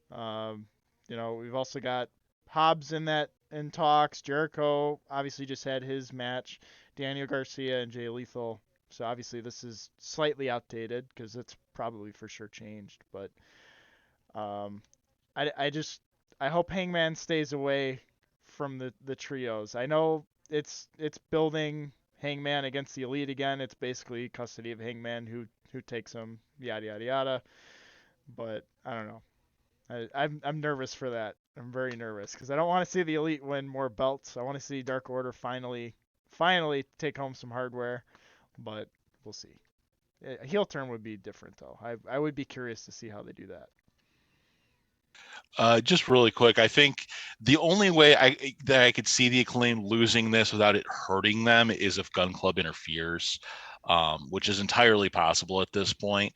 We've also got Hobbs in talks. Jericho obviously just had his match. Daniel Garcia and Jay Lethal. So obviously this is slightly outdated because it's probably for sure changed. But I hope Hangman stays away from the trios. I know it's building Hangman against the Elite again. It's basically custody of Hangman who takes him, yada yada yada. But I don't know. I'm nervous for that. I'm very nervous because I don't want to see the Elite win more belts. I want to see Dark Order finally take home some hardware. But we'll see. A heel turn would be different though. I would be curious to see how they do that. Just really quick, I think the only way that I could see the acclaim losing this without it hurting them is if Gun Club interferes, which is entirely possible at this point.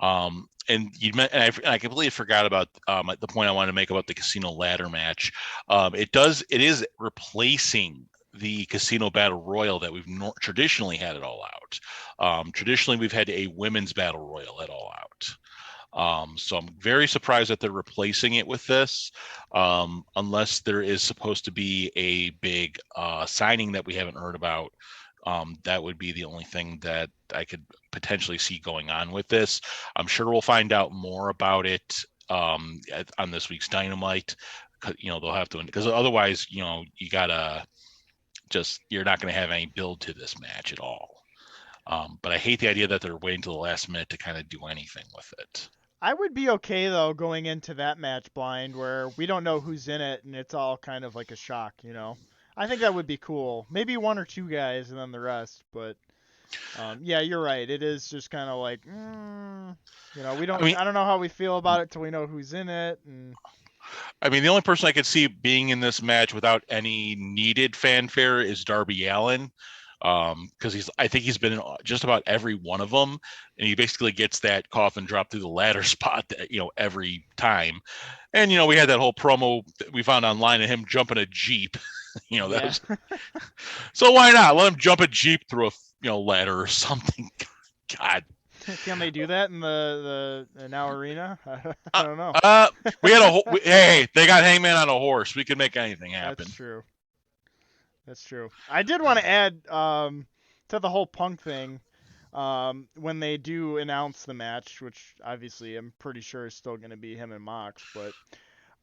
And I completely forgot about the point I wanted to make about the casino ladder match. It is replacing the casino battle royal that we've traditionally had at All Out. Traditionally, we've had a women's battle royal at All Out. So I'm very surprised that they're replacing it with this, unless there is supposed to be a big signing that we haven't heard about. That would be the only thing that I could potentially see going on with this. I'm sure we'll find out more about it on this week's Dynamite. They'll have to, because otherwise, you gotta you're not going to have any build to this match at all. But I hate the idea that they're waiting till the last minute to kind of do anything with it. I would be okay though going into that match blind where we don't know who's in it and it's all kind of like a shock, I think that would be cool. Maybe 1 or 2 guys and then the rest, but yeah, you're right. It is just kind of like, we don't. I don't know how we feel about it till we know who's in it. And the only person I could see being in this match without any needed fanfare is Darby Allin. Because I think he's been in just about every one of them, and he basically gets that coffin drop through the ladder spot that, every time. And we had that whole promo that we found online of him jumping a Jeep That's so why not let him jump a jeep through a ladder or something? God. Can they do that in the now arena? I don't know. We had hey, they got Hangman on a horse. We can make anything happen. That's true. I did want to add to the whole Punk thing. When they do announce the match, which obviously I'm pretty sure is still going to be him and Mox, but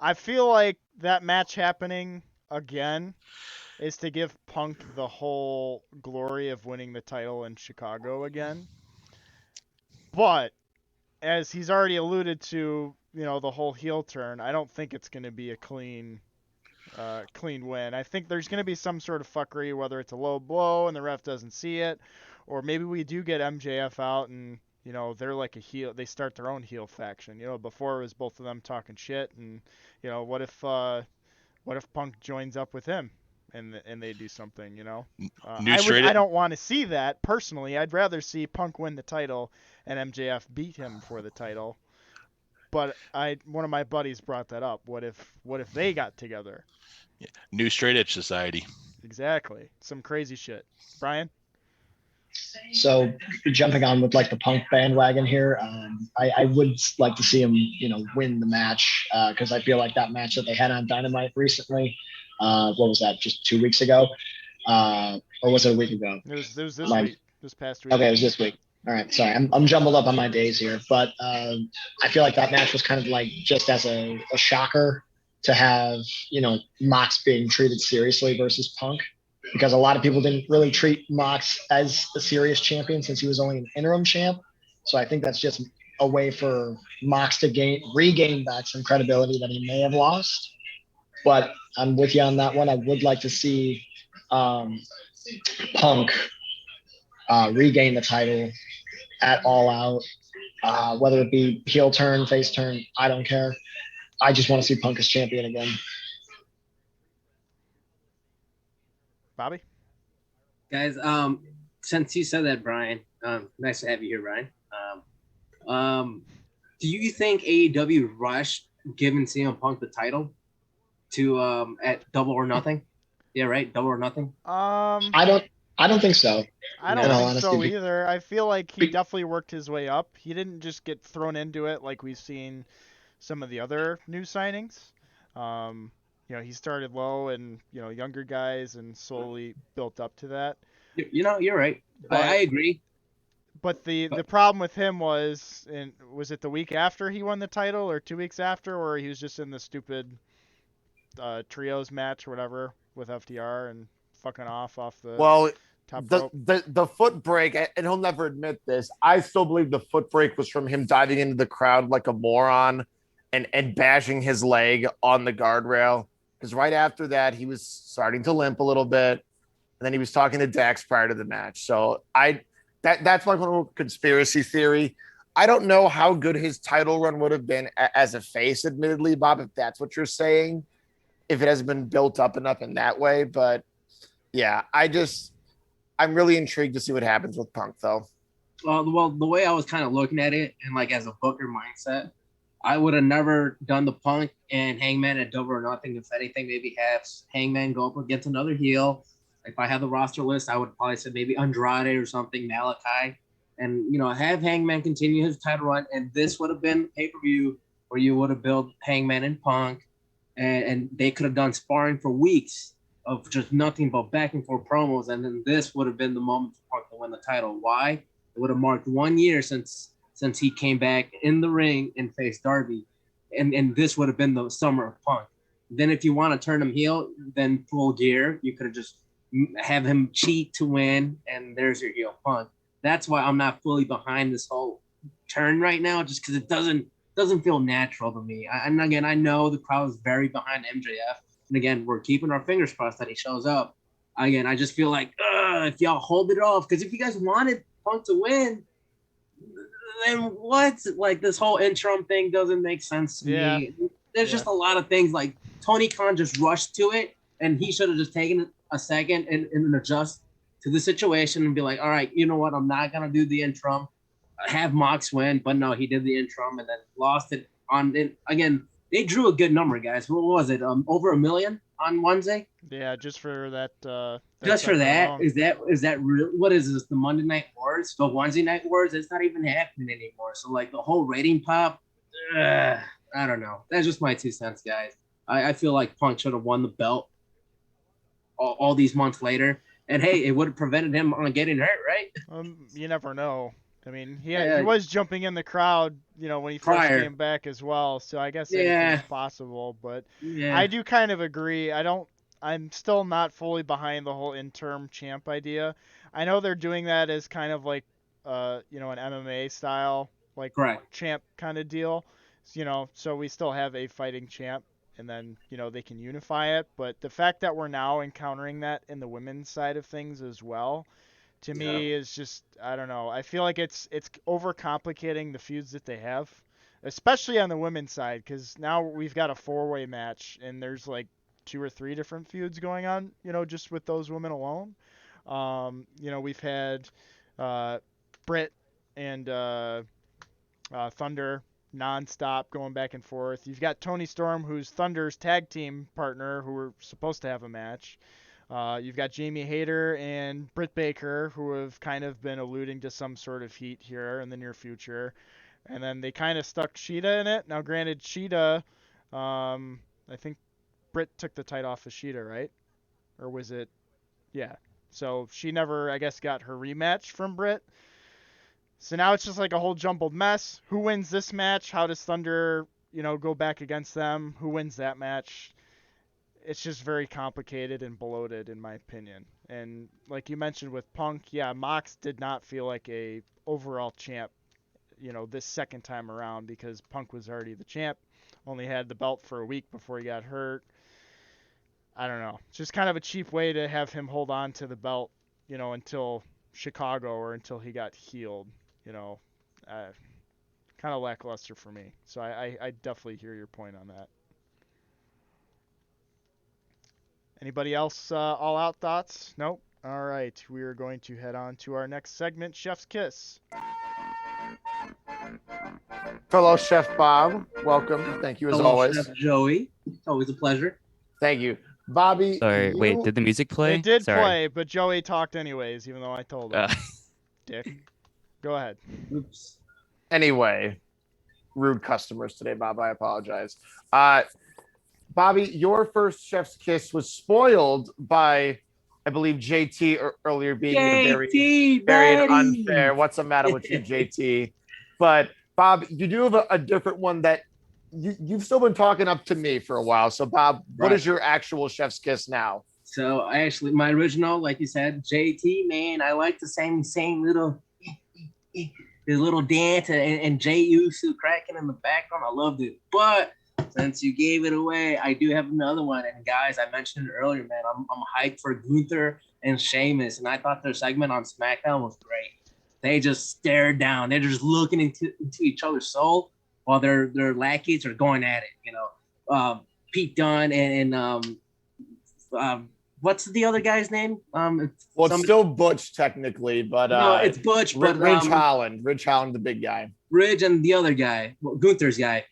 I feel like that match happening again is to give Punk the whole glory of winning the title in Chicago again. But as he's already alluded to, the whole heel turn, I don't think it's going to be a clean win. I think there's going to be some sort of fuckery, whether it's a low blow and the ref doesn't see it, or maybe we do get MJF out and they're like a heel. They start their own heel faction. Before it was both of them talking shit, and what if Punk joins up with him and they do something? I don't want to see that personally. I'd rather see Punk win the title and MJF beat him for the title. But one of my buddies brought that up. What if they got together? Yeah. New straight edge society. Exactly. Some crazy shit. Brian? So jumping on with like the Punk bandwagon here, I would like to see him, win the match because I feel like that match that they had on Dynamite recently, what was that? Just 2 weeks ago, or was it a week ago? It was this week. This past week. Okay, it was this week. All right, sorry, I'm jumbled up on my days here, but I feel like that match was kind of like just as a shocker to have, Mox being treated seriously versus Punk, because a lot of people didn't really treat Mox as a serious champion since he was only an interim champ. So I think that's just a way for Mox to regain back some credibility that he may have lost. But I'm with you on that one. I would like to see Punk regain the title at All Out, whether it be heel turn, face turn, I don't care. I just want to see Punk as champion again. Bobby? Guys, since you said that, Brian, nice to have you here, Brian. Do you think AEW rushed giving CM Punk the title to at Double or Nothing? Yeah, right, Double or Nothing. I don't think so. I don't think so either. I feel like he definitely worked his way up. He didn't just get thrown into it like we've seen some of the other new signings. He started low and, younger guys and slowly built up to that. You're right. I agree. But the problem with him was it the week after he won the title or 2 weeks after, or he was just in the stupid trios match or whatever with FTR and fucking off the top rope? The foot break, and he'll never admit this, I still believe the foot break was from him diving into the crowd like a moron and bashing his leg on the guardrail. Because right after that, he was starting to limp a little bit, and then he was talking to Dax prior to the match. So that's my little conspiracy theory. I don't know how good his title run would have been as a face, admittedly, Bob, if that's what you're saying, if it hasn't been built up enough in that way. But yeah, I'm really intrigued to see what happens with Punk, though. Well, the way I was kind of looking at it, and like as a booker mindset, I would have never done the Punk and Hangman at Double or Nothing. If anything, maybe have Hangman go up against another heel. If I had the roster list, I would probably say maybe Andrade or something, Malachi, and have Hangman continue his title run. And this would have been pay-per-view where you would have built Hangman and Punk, and they could have done sparring for weeks of just nothing but back and forth promos. And then this would have been the moment for Punk to win the title. Why? It would have marked 1 year since he came back in the ring and faced Darby. And this would have been the summer of Punk. Then if you want to turn him heel, then full gear. You could have just have him cheat to win, and there's your heel Punk. That's why I'm not fully behind this whole turn right now, just because it doesn't feel natural to me. And again, I know the crowd is very behind MJF. And again, we're keeping our fingers crossed that he shows up. Again, I just feel like, if y'all hold it off, because if you guys wanted Punk to win, then what? Like, this whole interim thing doesn't make sense to me. There's just a lot of things, like Tony Khan just rushed to it, and he should have just taken a second and adjust to the situation and be like, all right, you know what? I'm not going to do the interim. Have Mox win, but no, he did the interim and then lost it on it. Again, they drew a good number, guys. What was it? Over 1 million? on Wednesday? Yeah, just for that. Just for segment that, alone. is that real? What is this? The Monday Night Wars, the Wednesday Night Wars? It's not even happening anymore. So like the whole rating pop, I don't know. That's just my 2 cents, guys. I feel like Punk should have won the belt all these months later, and hey, it would have prevented him on getting hurt, right? You never know. I mean, he Yeah, was jumping in the crowd, when he first prior. came back as well. So I guess Yeah. anything's possible. But Yeah. I do kind of agree. I'm still not fully behind the whole interim champ idea. I know they're doing that as kind of like, an MMA style, like Correct. champ kind of deal. So we still have a fighting champ, and then they can unify it. But the fact that we're now encountering that in the women's side of things as well, to me is just, I don't know. I feel like it's overcomplicating the feuds that they have, especially on the women's side, because now we've got a 4-way match and there's like 2 or 3 different feuds going on, just with those women alone. We've had Britt and Thunder nonstop going back and forth. You've got Tony Storm, who's Thunder's tag team partner, who were supposed to have a match. You've got Jamie Hayter and Britt Baker, who have kind of been alluding to some sort of heat here in the near future. And then they kind of stuck Sheeta in it. Now, granted, Sheeta, I think Britt took the title off of Sheeta, right? Or was it? Yeah. So she never, I guess, got her rematch from Britt. So now it's just like a whole jumbled mess. Who wins this match? How does Thunder, go back against them? Who wins that match? It's just very complicated and bloated in my opinion. And like you mentioned with Punk, yeah, Mox did not feel like a overall champ, this second time around, because Punk was already the champ, only had the belt for a week before he got hurt. I don't know. It's just kind of a cheap way to have him hold on to the belt, until Chicago or until he got healed, kind of lackluster for me. So I definitely hear your point on that. Anybody else all out thoughts? Nope. All right. We are going to head on to our next segment, Chef's Kiss. Fellow Chef Bob, welcome. Thank you as Hello, always. Chef Joey. It's always a pleasure. Thank you. Bobby. Sorry, wait, did the music play? It did Sorry. play, but Joey talked anyways, even though I told him. Dick. Go ahead. Oops. Anyway, rude customers today, Bob. I apologize. Bobby, your first Chef's Kiss was spoiled by, I believe, JT earlier being JT, very unfair. What's the matter with you, JT? But Bob, you do have a different one that you've still been talking up to me for a while. So Bob, what is your actual Chef's Kiss now? So my original, like you said, JT, man, I like the same little his little dance and Jay Uso cracking in the background. I loved it. But since you gave it away, I do have another one. And guys, I mentioned it earlier, man. I'm hyped for Gunther and Sheamus, and I thought their segment on SmackDown was great. They just stared down. They're just looking into each other's soul while their lackeys are going at it. Pete Dunne and what's the other guy's name? It's still Butch technically, but no, it's Butch. But Ridge Holland, the big guy. Ridge and the other guy, Gunther's guy.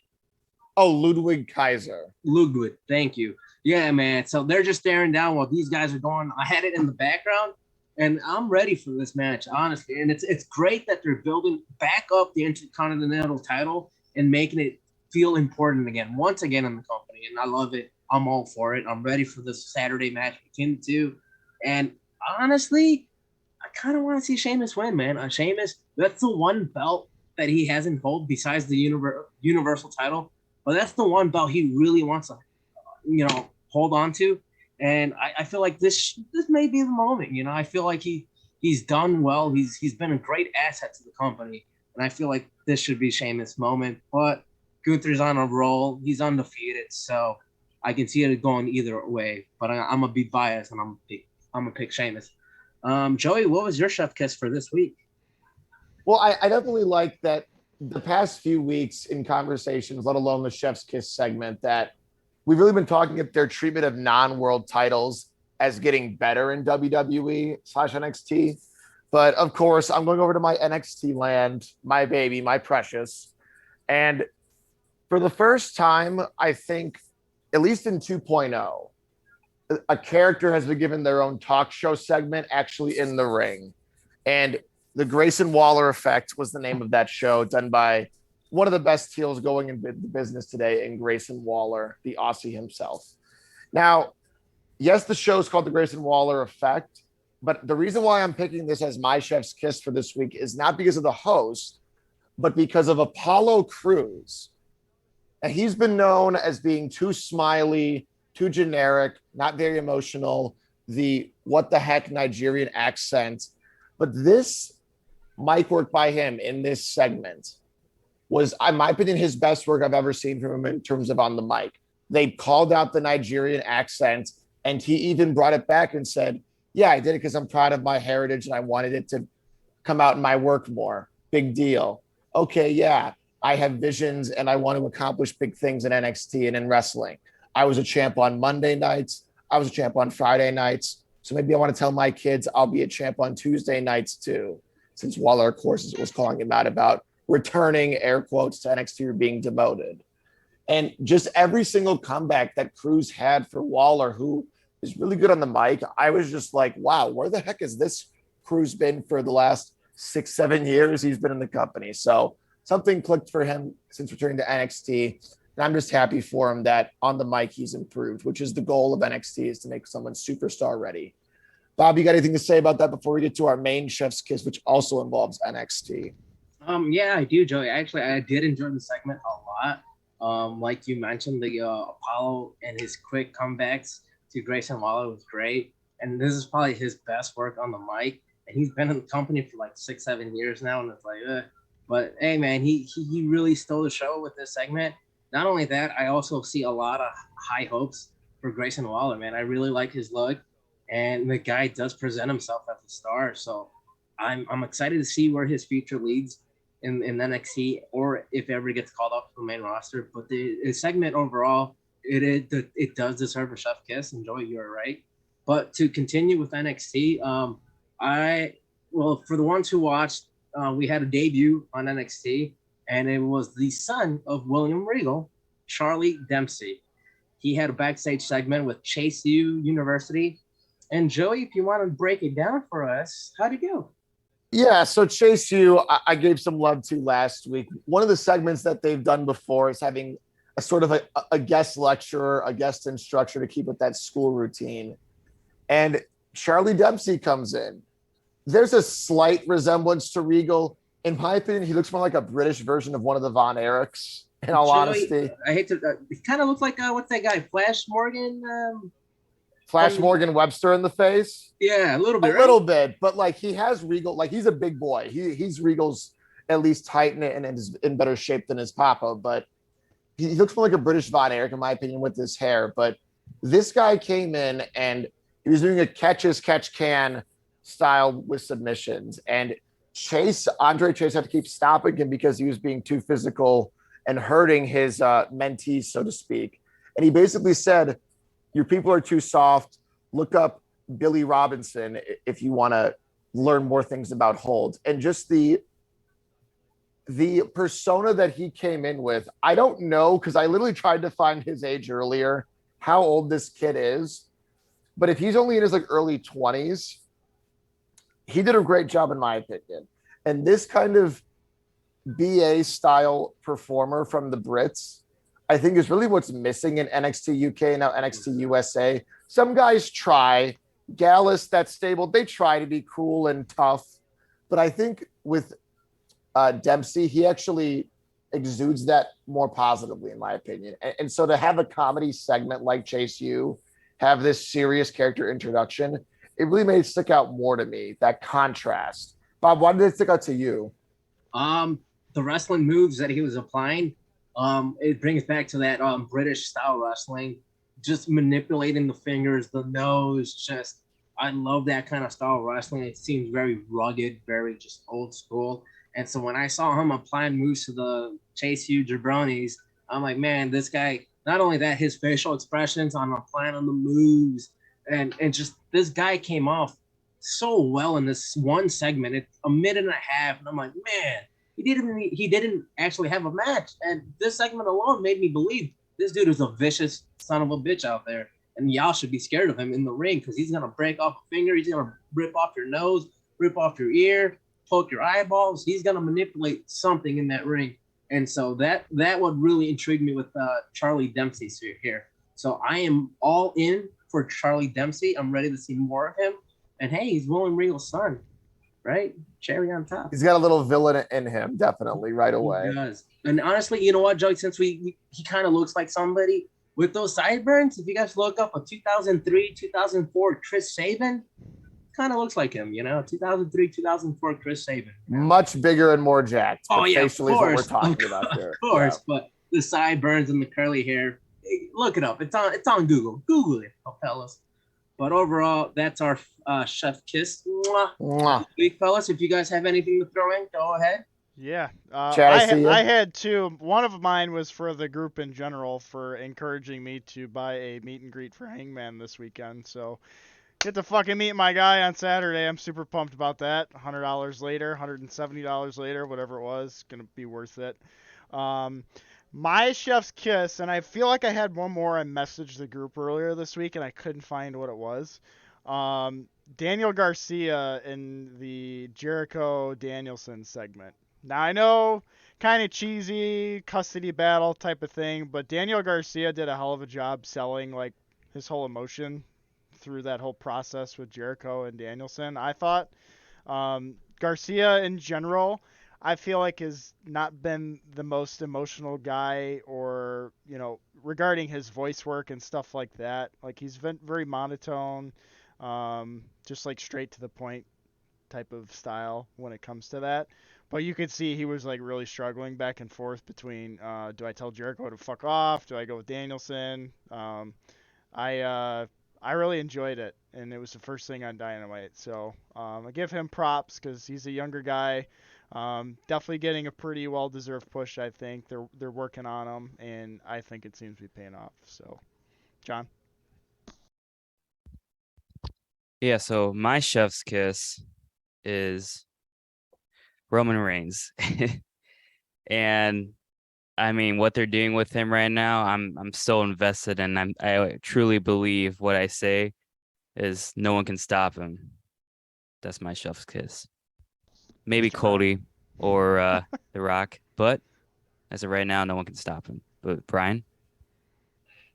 Oh, Ludwig Kaiser. Ludwig, thank you. Yeah, man. So they're just staring down while these guys are going. I had it in the background, and I'm ready for this match, honestly. And it's great that they're building back up the Intercontinental title and making it feel important again, once again in the company. And I love it. I'm all for it. I'm ready for this Saturday match between the two. And honestly, I kind of want to see Sheamus win, man. Sheamus, that's the one belt that he hasn't held besides the Universal title. But that's the one belt he really wants to, hold on to. And I feel like this may be the moment. I feel like he's done well. He's been a great asset to the company. And I feel like this should be Sheamus' moment. But Gunther's on a roll. He's undefeated. So I can see it going either way. But I'm going to be biased, and I'm going to pick Sheamus. Joey, what was your Chef Kiss for this week? Well, I definitely like that the past few weeks in conversations, let alone the Chef's Kiss segment, that we've really been talking about their treatment of non-world titles as getting better in WWE/NXT. But of course, I'm going over to my NXT land, my baby, my precious. And for the first time, I think, at least in 2.0, a character has been given their own talk show segment actually in the ring. And the Grayson Waller Effect was the name of that show, done by one of the best heels going in the business today in Grayson Waller, the Aussie himself. Now, yes, the show is called the Grayson Waller Effect, but the reason why I'm picking this as my chef's kiss for this week is not because of the host, but because of Apollo Crews. And he's been known as being too smiley, too generic, not very emotional, the what the heck Nigerian accent. But this mic work by him in this segment was, in my opinion, his best work I've ever seen from him in terms of on the mic. They called out the Nigerian accent, and he even brought it back and said, yeah, I did it because I'm proud of my heritage and I wanted it to come out in my work more. Big deal. Okay, yeah, I have visions and I want to accomplish big things in NXT and in wrestling. I was a champ on Monday nights. I was a champ on Friday nights. So maybe I want to tell my kids I'll be a champ on Tuesday nights too, since Waller, of course, was calling him out about returning, air quotes, to NXT or being demoted. And just every single comeback that Crews had for Waller, who is really good on the mic, I was just like, wow, where the heck has this Crews been for the last 6-7 years he's been in the company? So something clicked for him since returning to NXT. And I'm just happy for him that on the mic he's improved, which is the goal of NXT, is to make someone superstar ready. Bob, you got anything to say about that before we get to our main chef's kiss, which also involves NXT? Yeah, I do, Joey. Actually, I did enjoy the segment a lot. Like you mentioned, the Apollo and his quick comebacks to Grayson Waller was great. And this is probably his best work on the mic. And he's been in the company for like 6-7 years now. And it's like, But hey, man, he really stole the show with this segment. Not only that, I also see a lot of high hopes for Grayson Waller, man. I really like his look. And the guy does present himself as a star. So I'm excited to see where his future leads in NXT, or if ever gets called up to the main roster. But the segment overall, it does deserve a chef kiss. And Joey, you're right. But to continue with NXT, for the ones who watched, we had a debut on NXT, and it was the son of William Regal, Charlie Dempsey. He had a backstage segment with Chase U University. And Joey, if you want to break it down for us, how'd it go? Yeah, so Chase U, I gave some love to last week. One of the segments that they've done before is having a sort of a guest lecturer, a guest instructor to keep with that school routine. And Charlie Dempsey comes in. There's a slight resemblance to Regal. In my opinion, he looks more like a British version of one of the Von Erichs, in all honesty. I hate to, he kind of looks like, what's that guy, Flash Morgan? Morgan Webster in the face? Yeah, a little bit. A little bit, but like he has Regal, like he's a big boy. He's Regal's at least tight and is in better shape than his papa, but he looks more like a British Von Erich, in my opinion, with his hair. But this guy came in and he was doing a catch-as-catch-can style with submissions. And Andre Chase had to keep stopping him because he was being too physical and hurting his mentees, so to speak. And he basically said, your people are too soft. Look up Billy Robinson if you want to learn more things about holds. And just the persona that he came in with, I don't know, because I literally tried to find his age earlier, how old this kid is. But if he's only in his like early 20s, he did a great job, in my opinion. And this kind of BA style performer from the Brits, I think, is really what's missing in NXT UK and now NXT USA. Some guys try. Gallus, that's stable. They try to be cool and tough. But I think with Dempsey, he actually exudes that more positively, in my opinion. And so to have a comedy segment like Chase U, have this serious character introduction, it really made it stick out more to me, that contrast. Bob, why did it stick out to you? The wrestling moves that he was applying, it brings back to that British style wrestling, just manipulating the fingers, the nose, just, I love that kind of style of wrestling. It seems very rugged, very just old school. And so when I saw him applying moves to the Chase U jabronis, I'm like, man, this guy, not only that, his facial expressions on applying on the moves, and just this guy came off so well in this one segment. It's a minute and a half, and I'm like, man, he didn't actually have a match. And this segment alone made me believe this dude is a vicious son of a bitch out there. and y'all should be scared of him in the ring because he's gonna break off a finger, he's gonna rip off your nose, rip off your ear, poke your eyeballs. He's gonna manipulate something in that ring, and so that would really intrigue me with Charlie Dempsey here. So I am all in for Charlie Dempsey. I'm ready to see more of him. And hey, he's William Regal's son, right? Cherry on top. He's got a little villain in him, definitely, right away. He does. And honestly, you know what, Joey? Since he kind of looks like somebody with those sideburns, if you guys look up a 2003, 2004 Chris Sabin, kind of looks like him, 2003, 2004 Chris Sabin. Much bigger and more jacked. Oh, yeah, facially is what we're talking about here. Of course, but the sideburns and the curly hair, look it up. It's on Google. Google it, fellas. But overall, that's our chef kiss. Mwah. Big fellas, if you guys have anything to throw in, go ahead. Yeah, Chad, I had two. One of mine was for the group in general for encouraging me to buy a meet and greet for Hangman this weekend. So get to fucking meet my guy on Saturday. I'm super pumped about that. $100 later, $170 later, whatever it was, gonna be worth it. My chef's kiss, and I feel like I had one more. I messaged the group earlier this week, and I couldn't find what it was. Daniel Garcia in the Jericho Danielson segment. Now, I know, kind of cheesy, custody battle type of thing, but Daniel Garcia did a hell of a job selling, like, his whole emotion through that whole process with Jericho and Danielson, I thought. Garcia, in general, I feel like has not been the most emotional guy or, regarding his voice work and stuff like that. Like, he's been very monotone, just, like, straight to the point type of style when it comes to that. But you could see he was like really struggling back and forth between do I tell Jericho to fuck off? Do I go with Danielson? I really enjoyed it, and it was the first thing on Dynamite. So I give him props because he's a younger guy. Definitely getting a pretty well-deserved push, I think. They're working on him, and I think it seems to be paying off. So, John? Yeah, so my chef's kiss is Roman Reigns. And I mean, what they're doing with him right now, I'm so invested, and I truly believe what I say is no one can stop him. That's my chef's kiss. Maybe Cody or The Rock, but as of right now, no one can stop him. But Brian?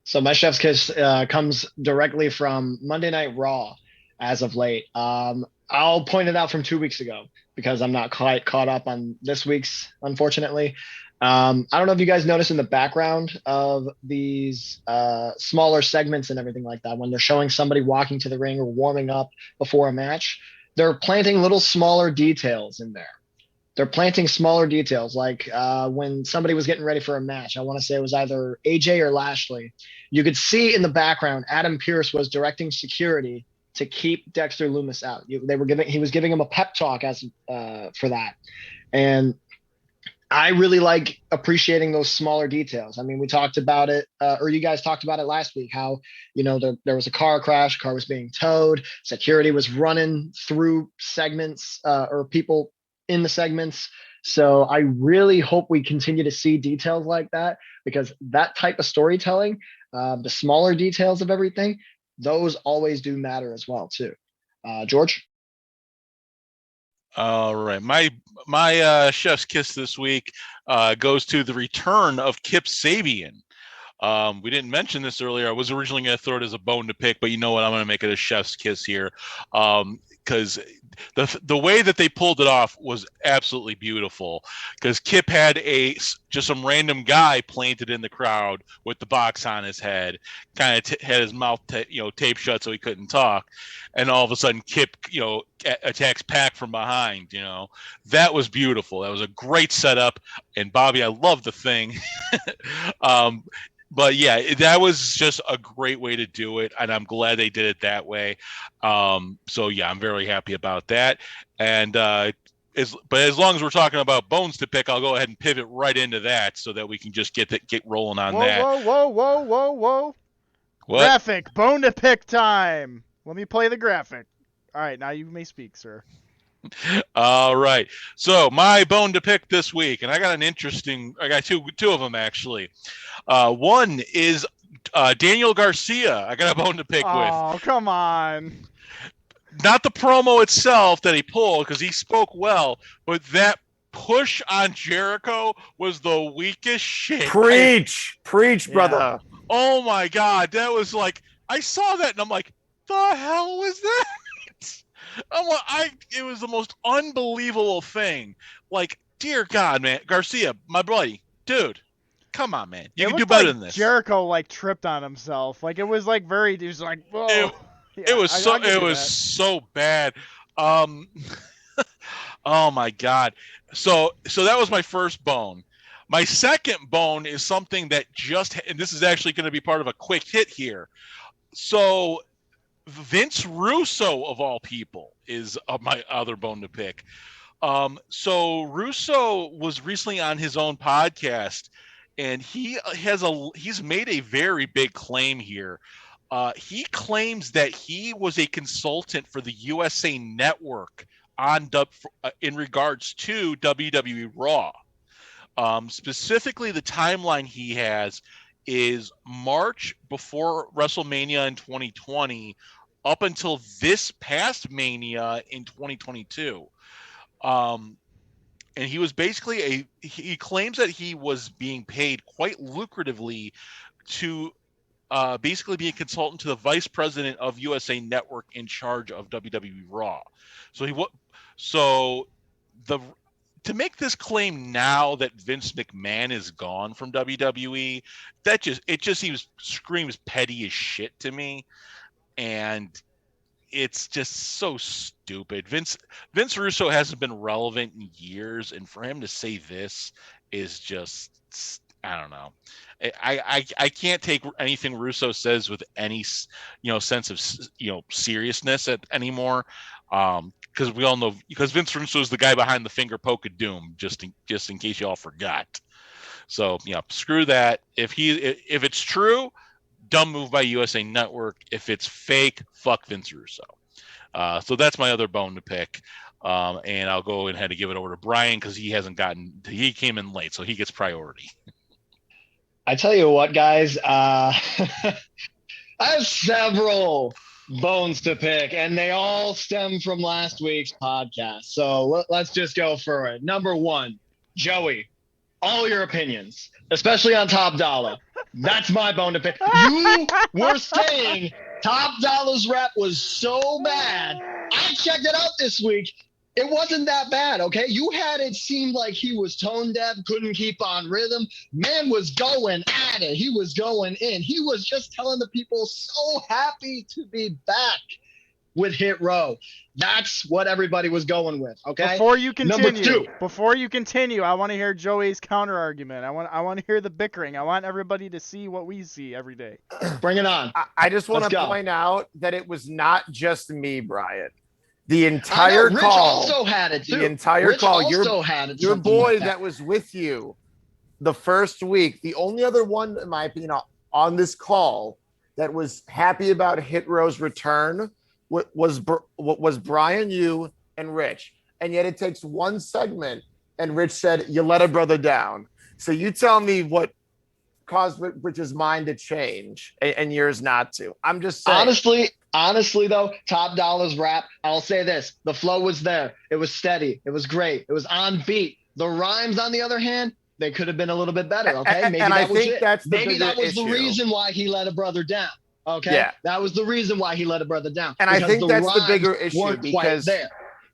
So my chef's kiss comes directly from Monday Night Raw as of late. I'll point it out from 2 weeks ago because I'm not quite caught up on this week's, unfortunately. I don't know if you guys notice in the background of these smaller segments and everything like that, when they're showing somebody walking to the ring or warming up before a match, they're planting little smaller details in there. They're planting smaller details, like when somebody was getting ready for a match. I want to say it was either AJ or Lashley. You could see in the background, Adam Pearce was directing security to keep Dexter Lumis out. He was giving him a pep talk for that. And I really like appreciating those smaller details. I mean, we talked about it, or you guys talked about it last week, how, there was a car crash, car was being towed, security was running through segments or people in the segments. So I really hope we continue to see details like that, because that type of storytelling, the smaller details of everything, those always do matter as well too. George? All right, my chef's kiss this week goes to the return of Kip Sabian. We didn't mention this earlier. I was originally going to throw it as a bone to pick, but you know what? I'm going to make it a chef's kiss here, because the way that they pulled it off was absolutely beautiful. Because Kip had just some random guy planted in the crowd with the box on his head, kind of had his mouth taped shut so he couldn't talk, and all of a sudden Kip attacks Pac from behind. That was beautiful. That was a great setup, and Bobby, I love the thing. But yeah, that was just a great way to do it, and I'm glad they did it that way. So yeah, I'm very happy about that. And as long as we're talking about bones to pick, I'll go ahead and pivot right into that so that we can just get rolling on that. Whoa! What? Graphic, bone to pick time. Let me play the graphic. All right, now you may speak, sir. All right. So my bone to pick this week, and I got two of them actually. One is Daniel Garcia, I got a bone to pick with. Oh, come on. Not the promo itself that he pulled, because he spoke well, but that push on Jericho was the weakest shit. Preach, Yeah. brother. Oh my God, that was like, I saw that and I'm like, the hell was that? It was the most unbelievable thing. Like, dear God, man, Garcia, my buddy, dude, come on, man, you It can do looked better like than this. Jericho like tripped on himself. Like it was like very. He was like, whoa. It was I'll give you that. so bad. Oh my God. So that was my first bone. My second bone is something that and this is actually going to be part of a quick hit here. So Vince Russo, of all people, is my other bone to pick. So Russo was recently on his own podcast, and he's made a very big claim here. He claims that he was a consultant for the USA Network in regards to WWE Raw. Specifically, the timeline he has is March before WrestleMania in 2020 up until this past Mania in 2022. And he was basically he claims that he was being paid quite lucratively to basically be a consultant to the vice president of USA Network in charge of WWE Raw. To make this claim now that Vince McMahon is gone from WWE, it just screams petty as shit to me, and it's just so stupid. Vince Russo hasn't been relevant in years, and for him to say this is just, I don't know. I can't take anything Russo says with any sense of seriousness anymore. Because we all know, because Vince Russo is the guy behind the finger poke of doom, just in case you all forgot. So screw that. If it's true, dumb move by USA Network. If it's fake, fuck Vince Russo. So that's my other bone to pick. And I'll go ahead and give it over to Brian because he came in late, so he gets priority. I tell you what, guys, I have several bones to pick, and they all stem from last week's podcast. So let's just go for it. Number one, Joey, all your opinions, especially on Top Dollar. That's my bone to pick. You were saying Top Dollar's rap was so bad. I checked it out this week. It wasn't that bad, okay? You had it seem like he was tone deaf, couldn't keep on rhythm. Man was going at it. He was going in. He was just telling the people so happy to be back with Hit Row. That's what everybody was going with, okay? Before you continue, I want to hear Joey's counter argument. I want to hear the bickering. I want everybody to see what we see every day. Bring it on. I just want to point out that it was not just me, Brian. The entire Rich call. also had it too. The entire Rich call. Also had it. Your boy that was with you the first week. The only other one, in my opinion, on this call that was happy about Hit Row's return was Brian, you, and Rich. And yet it takes one segment, and Rich said, "You let a brother down." So you tell me what caused Rich's mind to change and yours not to. I'm just saying. Honestly, though, Top Dollar's rap, I'll say this. The flow was there. It was steady. It was great. It was on beat. The rhymes, on the other hand, they could have been a little bit better, okay? Maybe and that I was think it. that's the Maybe that was issue. the reason why he let a brother down, okay? Yeah. That was the reason why he let a brother down. And I think that's the bigger rhymes issue weren't quite there.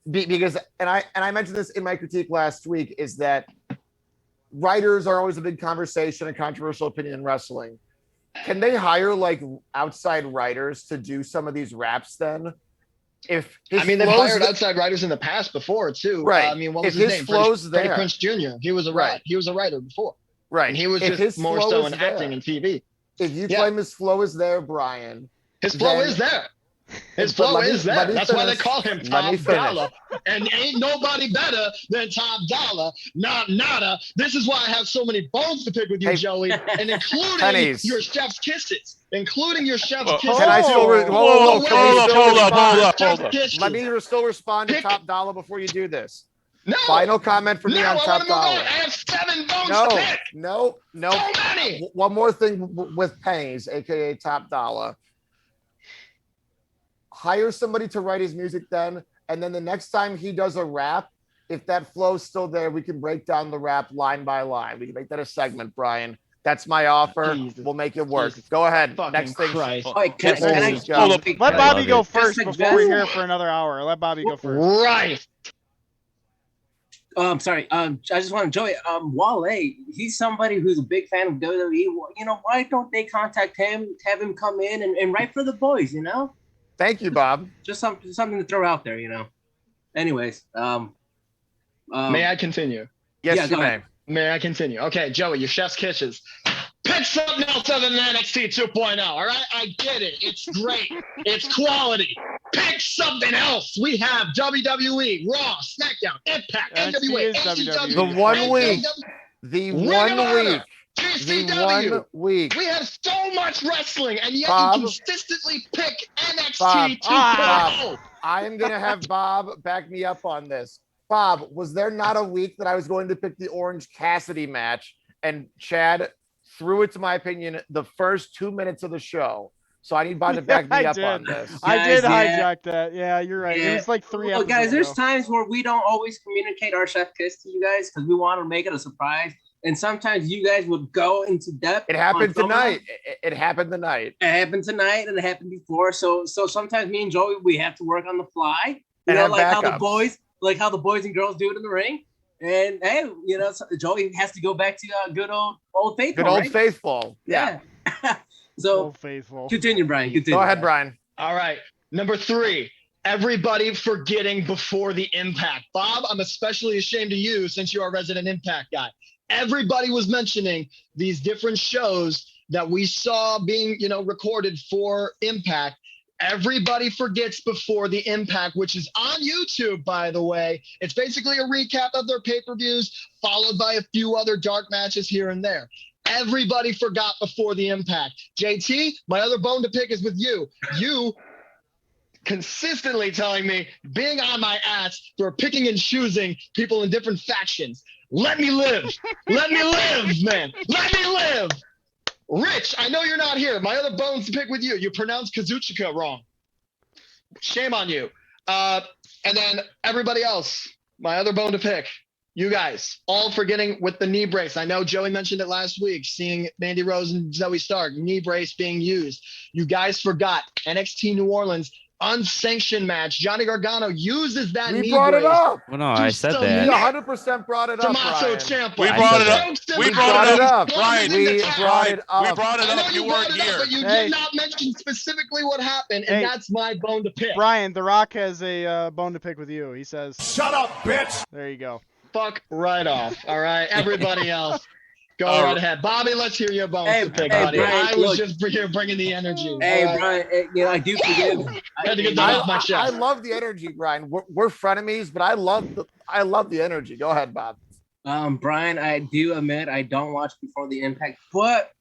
because I mentioned this in my critique last week, is that writers are always a big conversation and controversial opinion in wrestling. Can they hire like outside writers to do some of these raps then? They've hired outside writers in the past before too. Right. What was his name? Freddie Prinze Jr. He was a right. He was a writer before. Right. And he was just more so in acting and TV. If you claim his flow is there, Brian. His flow is there. His flow is there. That's why they call him Top Dollar. And ain't nobody better than Top Dollar. Nada. This is why I have so many bones to pick with you, Joey, and including your chef's kisses. Including your chef's kisses. Can I still hold up. Let me still respond to Top Dollar before you do this. No. Final comment from me No, on I top want to move on. dollar. I have 7 bones No, to pick. no. So many. One more thing with pennies, aka top dollar. Hire somebody to write his music then, and then the next time he does a rap, if that flow's still there, we can break down the rap line by line. We can make that a segment, Brian. That's my offer. Jesus. We'll make it work. Jesus Go ahead. fucking Next thing. Christ. Wait, can Yes, I please, go. Let I Bobby love go it. first Just before we're suggest- here for another hour. Let Bobby go first. Right. I'm sorry. I just want to Joey. Wale, he's somebody who's a big fan of WWE. You know, why don't they contact him, have him come in and write for the boys? You know, Thank you, Bob. just something to throw out there. You know. Anyways, May I continue? Yes, Yeah, you go may. ahead. May I continue? Okay, Joey, your chef's kisses. Pick something else other than NXT 2.0, all right? I get it. It's great. It's quality. Pick something else. We have WWE, Raw, SmackDown, Impact, NXT NWA, is WWE. AEW, The 1 week. AEW, The Ring 1 of Honor, week. The GCW. 1 week. We have so much wrestling, and yet Bob. you consistently pick NXT Bob. 2.0. I am going to have Bob back me up on this. Bob, was there not a week that I was going to pick the Orange Cassidy match and Chad threw it, to my opinion, the first 2 minutes of the show? So I need Bob to back me I up did. on this. I did Guys, yeah. hijack that. Yeah, you're right. It Yeah. was like 3 Well, episodes guys, there's ago. times where we don't always communicate our chef kiss to you guys because we want to make it a surprise. And sometimes you guys would go into depth. It happened on some of tonight. them. It happened tonight. It happened tonight and it happened before. So sometimes me and Joey, we have to work on the fly. You And know, have like how backups. the boys and girls do it in the ring. And hey, you know, Joey has to go back to good old faithful. Good old right? faithful. Yeah. So Old faithful. continue, Brian. Continue. Go ahead, Brian. All right. Number 3, everybody forgetting before the Impact. Bob, I'm especially ashamed of you since you're a resident Impact guy. Everybody was mentioning these different shows that we saw being, recorded for Impact. Everybody forgets before the Impact, which is on YouTube, by the way. It's basically a recap of their pay-per-views, followed by a few other dark matches here and there. Everybody forgot before the Impact. JT, my other bone to pick is with you. You consistently telling me, being on my ass for picking and choosing people in different factions. Let me live. Let me live, man. Let me live. Rich, I know you're not here. My other bones to pick with you. You pronounced Kazuchika wrong. Shame on you. And then everybody else, my other bone to pick. You guys, all forgetting with the knee brace. I know Joey mentioned it last week, seeing Mandy Rose and Zoe Stark, knee brace being used. You guys forgot NXT New Orleans unsanctioned match. Johnny Gargano uses that We knee brought it brace. up. Well, no, I said Just We that. 100% brought it up, Tommaso Brian. Ciampa. We I brought said it that. up. We We brought brought it it up. up. Brian, We brought it we up. brought it I know up. you You brought weren't it up, here. but you Hey. did not mention specifically what happened, and Hey. that's my bone to pick. Brian, The Rock has a bone to pick with you. He says, Shut up, bitch! there you go. Fuck right off. All right, everybody else, go All right right. ahead. Bobby, let's hear your bones Hey, to pick, hey, buddy. Brian, I was look. just here bringing the energy. Hey, all right? Brian, I do forgive. Had to get that off my I chest. love the energy, Brian. We're frenemies, but I love the energy. Go ahead, Bob. Brian, I do admit I don't watch before the Impact, but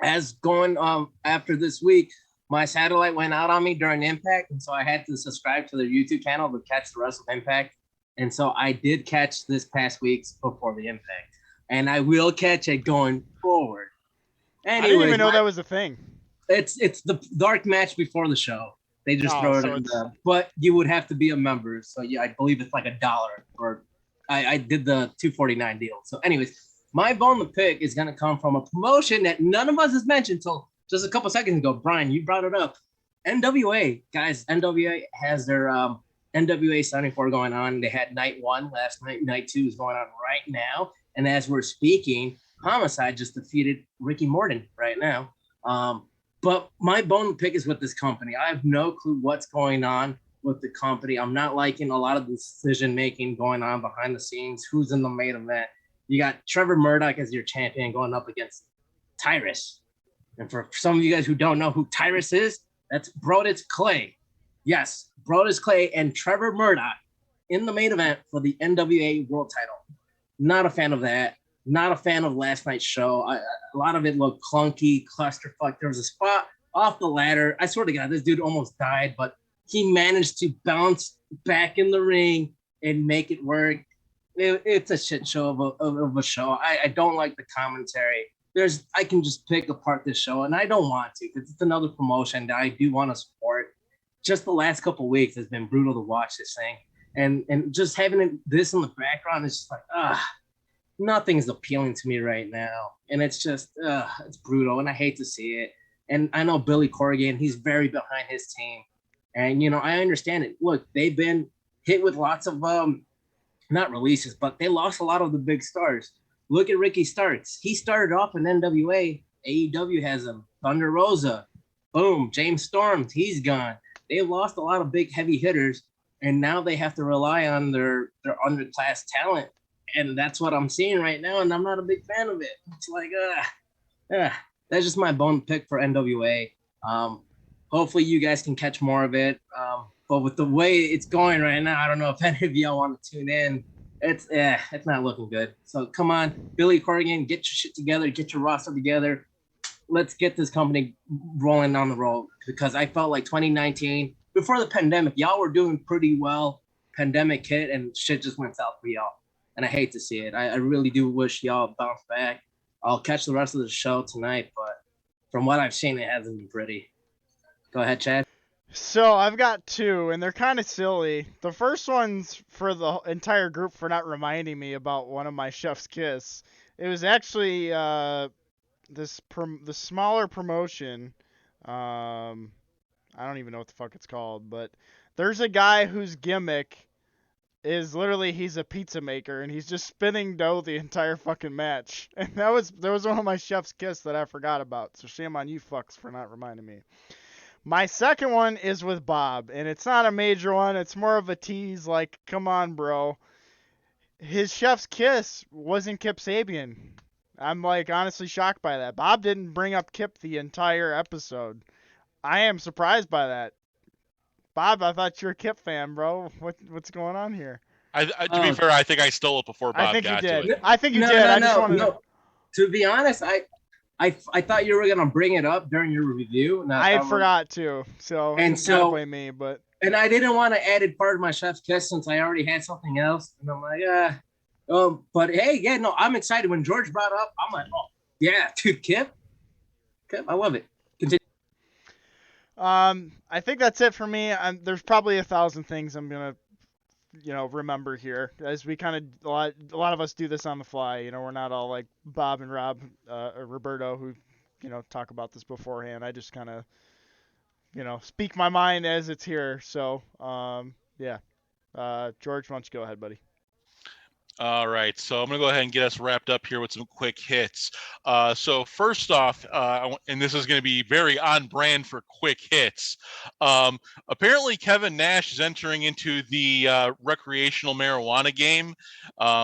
as going after this week, my satellite went out on me during Impact, and so I had to subscribe to their YouTube channel to catch the rest of Impact. And so I did catch this past week's before the Impact, and I will catch it going forward. I didn't even know Anyways, that was a thing. it's the dark match before the show. They just Oh, throw it so in it's- the, but you would have to be a member. So yeah, I believe it's like $1 or I did the $249 deal. So anyways, my bone to pick is gonna come from a promotion that none of us has mentioned till just a couple seconds ago. Brian, you brought it up. NWA, guys, NWA has their NWA 74 going on. They had night 1 last night. Night 2 is going on right now. And as we're speaking, Homicide just defeated Ricky Morton right now. But my bone to pick is with this company. I have no clue what's going on with the company. I'm not liking a lot of the decision making going on behind the scenes. Who's in the main event? You got Trevor Murdoch as your champion going up against Tyrus. And for some of you guys who don't know who Tyrus is, that's Brodus Clay. Yes, Brodus Clay and Trevor Murdoch in the main event for the NWA World Title. Not a fan of that. Not a fan of last night's show. A lot of it looked clunky, clusterfuck. There was a spot off the ladder. I swear to God, this dude almost died, but he managed to bounce back in the ring and make it work. it's a shit show of a show. I don't like the commentary. I can just pick apart this show, and I don't want to because it's another promotion that I do want to support. Just the last couple of weeks has been brutal to watch this thing, and just having this in the background is just like nothing's appealing to me right now, and it's just it's brutal, and I hate to see it. And I know Billy Corrigan, he's very behind his team, and I understand it. Look, they've been hit with lots of not releases, but they lost a lot of the big stars. Look at Ricky Starks. He started off in NWA. AEW has him. Thunder Rosa. Boom. James Storms. He's gone. They've lost a lot of big heavy hitters, and now they have to rely on their underclass talent. And that's what I'm seeing right now, and I'm not a big fan of it. It's like, that's just my bone pick for NWA. Hopefully you guys can catch more of it. But with the way it's going right now, I don't know if any of y'all want to tune in. It's not looking good. So come on, Billy Corrigan, get your shit together, get your roster together. Let's get this company rolling on the road, because I felt like 2019, before the pandemic, y'all were doing pretty well. Pandemic hit and shit just went south for y'all. And I hate to see it. I really do wish y'all bounce back. I'll catch the rest of the show tonight, but from what I've seen, it hasn't been pretty. Go ahead, Chad. So I've got two, and they're kind of silly. The first one's for the entire group for not reminding me about one of my Chef's Kiss. It was actually the smaller promotion. I don't even know what the fuck it's called, but there's a guy whose gimmick is literally he's a pizza maker, and he's just spinning dough the entire fucking match. And that was one of my Chef's Kiss that I forgot about. So shame on you fucks for not reminding me. My second one is with Bob, and it's not a major one. It's more of a tease, like, come on, bro. His Chef's Kiss wasn't Kip Sabian. I'm, like, honestly shocked by that. Bob didn't bring up Kip the entire episode. I am surprised by that. Bob, I thought you were a Kip fan, bro. What's going on here? To be fair, I think I stole it before Bob got to it. I think you did. I just wanted to... To be honest, I thought you were gonna bring it up during your review. I forgot to, so it's definitely me. But I didn't want to add it part of my Chef's Kiss since I already had something else, and I'm like, but hey, yeah, no, I'm excited when George brought up. I'm like, oh yeah, dude, Kip, I love it. Continue. I think that's it for me. There's probably 1,000 things I'm gonna, remember here, as we kind of a lot of us do this on the fly. We're not all like Bob and Rob or Roberto who, talk about this beforehand. I just kind of, speak my mind as it's here. So, yeah. George, why don't you go ahead, buddy? All right, so I'm going to go ahead and get us wrapped up here with some quick hits. So first off, and this is going to be very on brand for quick hits. Apparently, Kevin Nash is entering into the recreational marijuana game.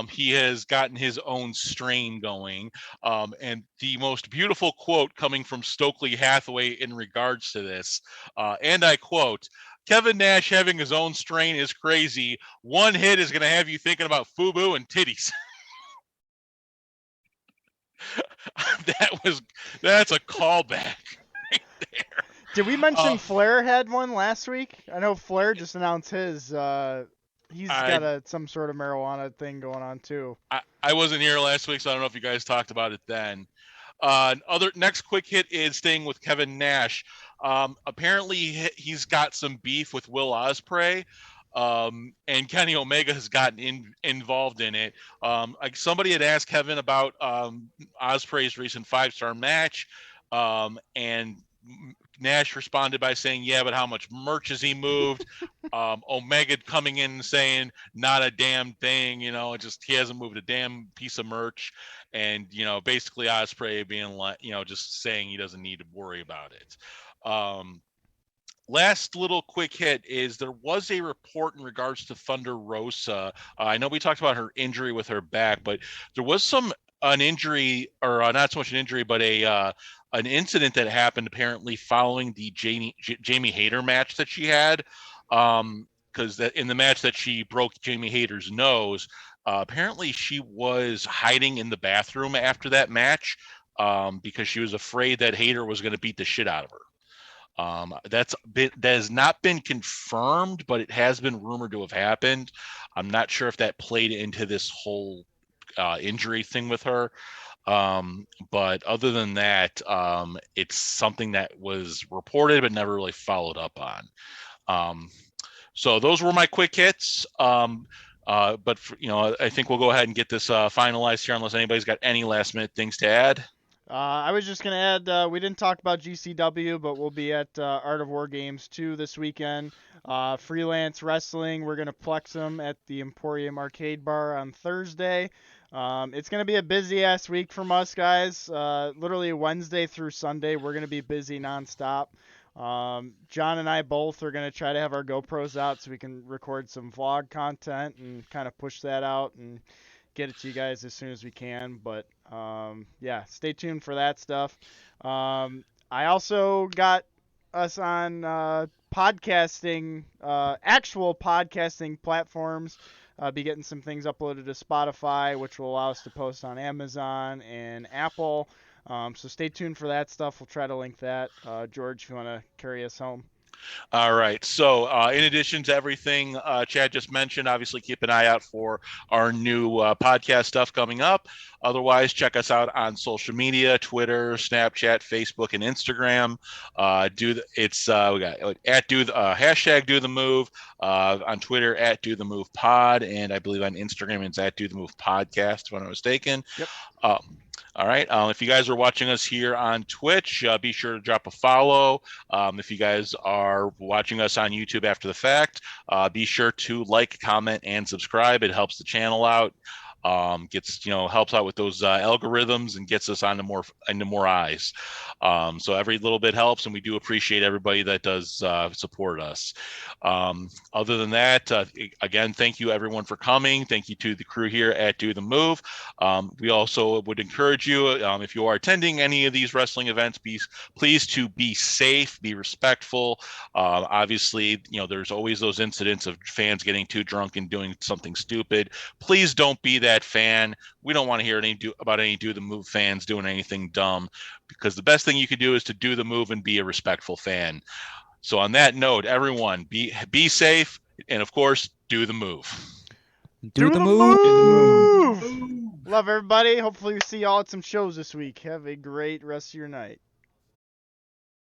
He has gotten his own strain going. And the most beautiful quote coming from Stokely Hathaway in regards to this, and I quote, "Kevin Nash having his own strain is crazy. One hit is going to have you thinking about FUBU and titties." That's a callback right there. Did we mention Flair had one last week? I know Flair just announced his. He's got some sort of marijuana thing going on too. I wasn't here last week, so I don't know if you guys talked about it then. Next quick hit is staying with Kevin Nash. Apparently he's got some beef with Will Ospreay, and Kenny Omega has gotten involved in it. Like somebody had asked Kevin about Ospreay's recent 5-star match, and Nash responded by saying, "Yeah, but how much merch has he moved?" Omega coming in and saying, "Not a damn thing, just he hasn't moved a damn piece of merch." And, basically Ospreay being like, just saying he doesn't need to worry about it. Last little quick hit is there was a report in regards to Thunder Rosa. I know we talked about her injury with her back, but there was an injury, or not so much an injury, but an incident that happened apparently following the Jamie Hayter match that she had. Because in the match that she broke Jamie Hayter's nose, apparently she was hiding in the bathroom after that match because she was afraid that Hayter was going to beat the shit out of her. That has not been confirmed, but it has been rumored to have happened. I'm not sure if that played into this whole injury thing with her. But other than that, it's something that was reported but never really followed up on. So those were my quick hits. But I think we'll go ahead and get this finalized here, unless anybody's got any last minute things to add. I was just going to add, we didn't talk about GCW, but we'll be at Art of War Games 2 this weekend. Freelance Wrestling, we're going to plex them at the Emporium Arcade Bar on Thursday. It's going to be a busy-ass week from us, guys. Literally Wednesday through Sunday, we're going to be busy nonstop. John and I both are going to try to have our GoPros out so we can record some vlog content and kind of push that out and get it to you guys as soon as we can. But yeah, stay tuned for that stuff. I also got us on podcasting, actual podcasting platforms. Be getting some things uploaded to Spotify, which will allow us to post on Amazon and Apple. So stay tuned for that stuff. We'll try to link that. George, if you want to carry us home. All right. So, in addition to everything Chad just mentioned, obviously keep an eye out for our new podcast stuff coming up. Otherwise, check us out on social media: Twitter, Snapchat, Facebook, and Instagram. We got at hashtag Do the Move on Twitter at Do the Move Pod, and I believe on Instagram it's at Do the Move Podcast, if I'm not mistaken. Yep. All right. If you guys are watching us here on Twitch, be sure to drop a follow. If you guys are watching us on YouTube after the fact, be sure to like, comment, and subscribe. It helps the channel out. Helps out with those algorithms and gets us into more eyes. So every little bit helps, and we do appreciate everybody that does support us. Other than that, again, thank you everyone for coming. Thank you to the crew here at Do the Move. We also would encourage you, if you are attending any of these wrestling events, please to be safe, be respectful. Obviously, there's always those incidents of fans getting too drunk and doing something stupid. Please don't be that fan. We don't want to hear about any Do the Move fans doing anything dumb, because the best thing you could do is to do the move and be a respectful fan. So on that note, everyone, be safe, and of course, do the move. Do the move. Love everybody. Hopefully we see y'all at some shows this week. Have a great rest of your night.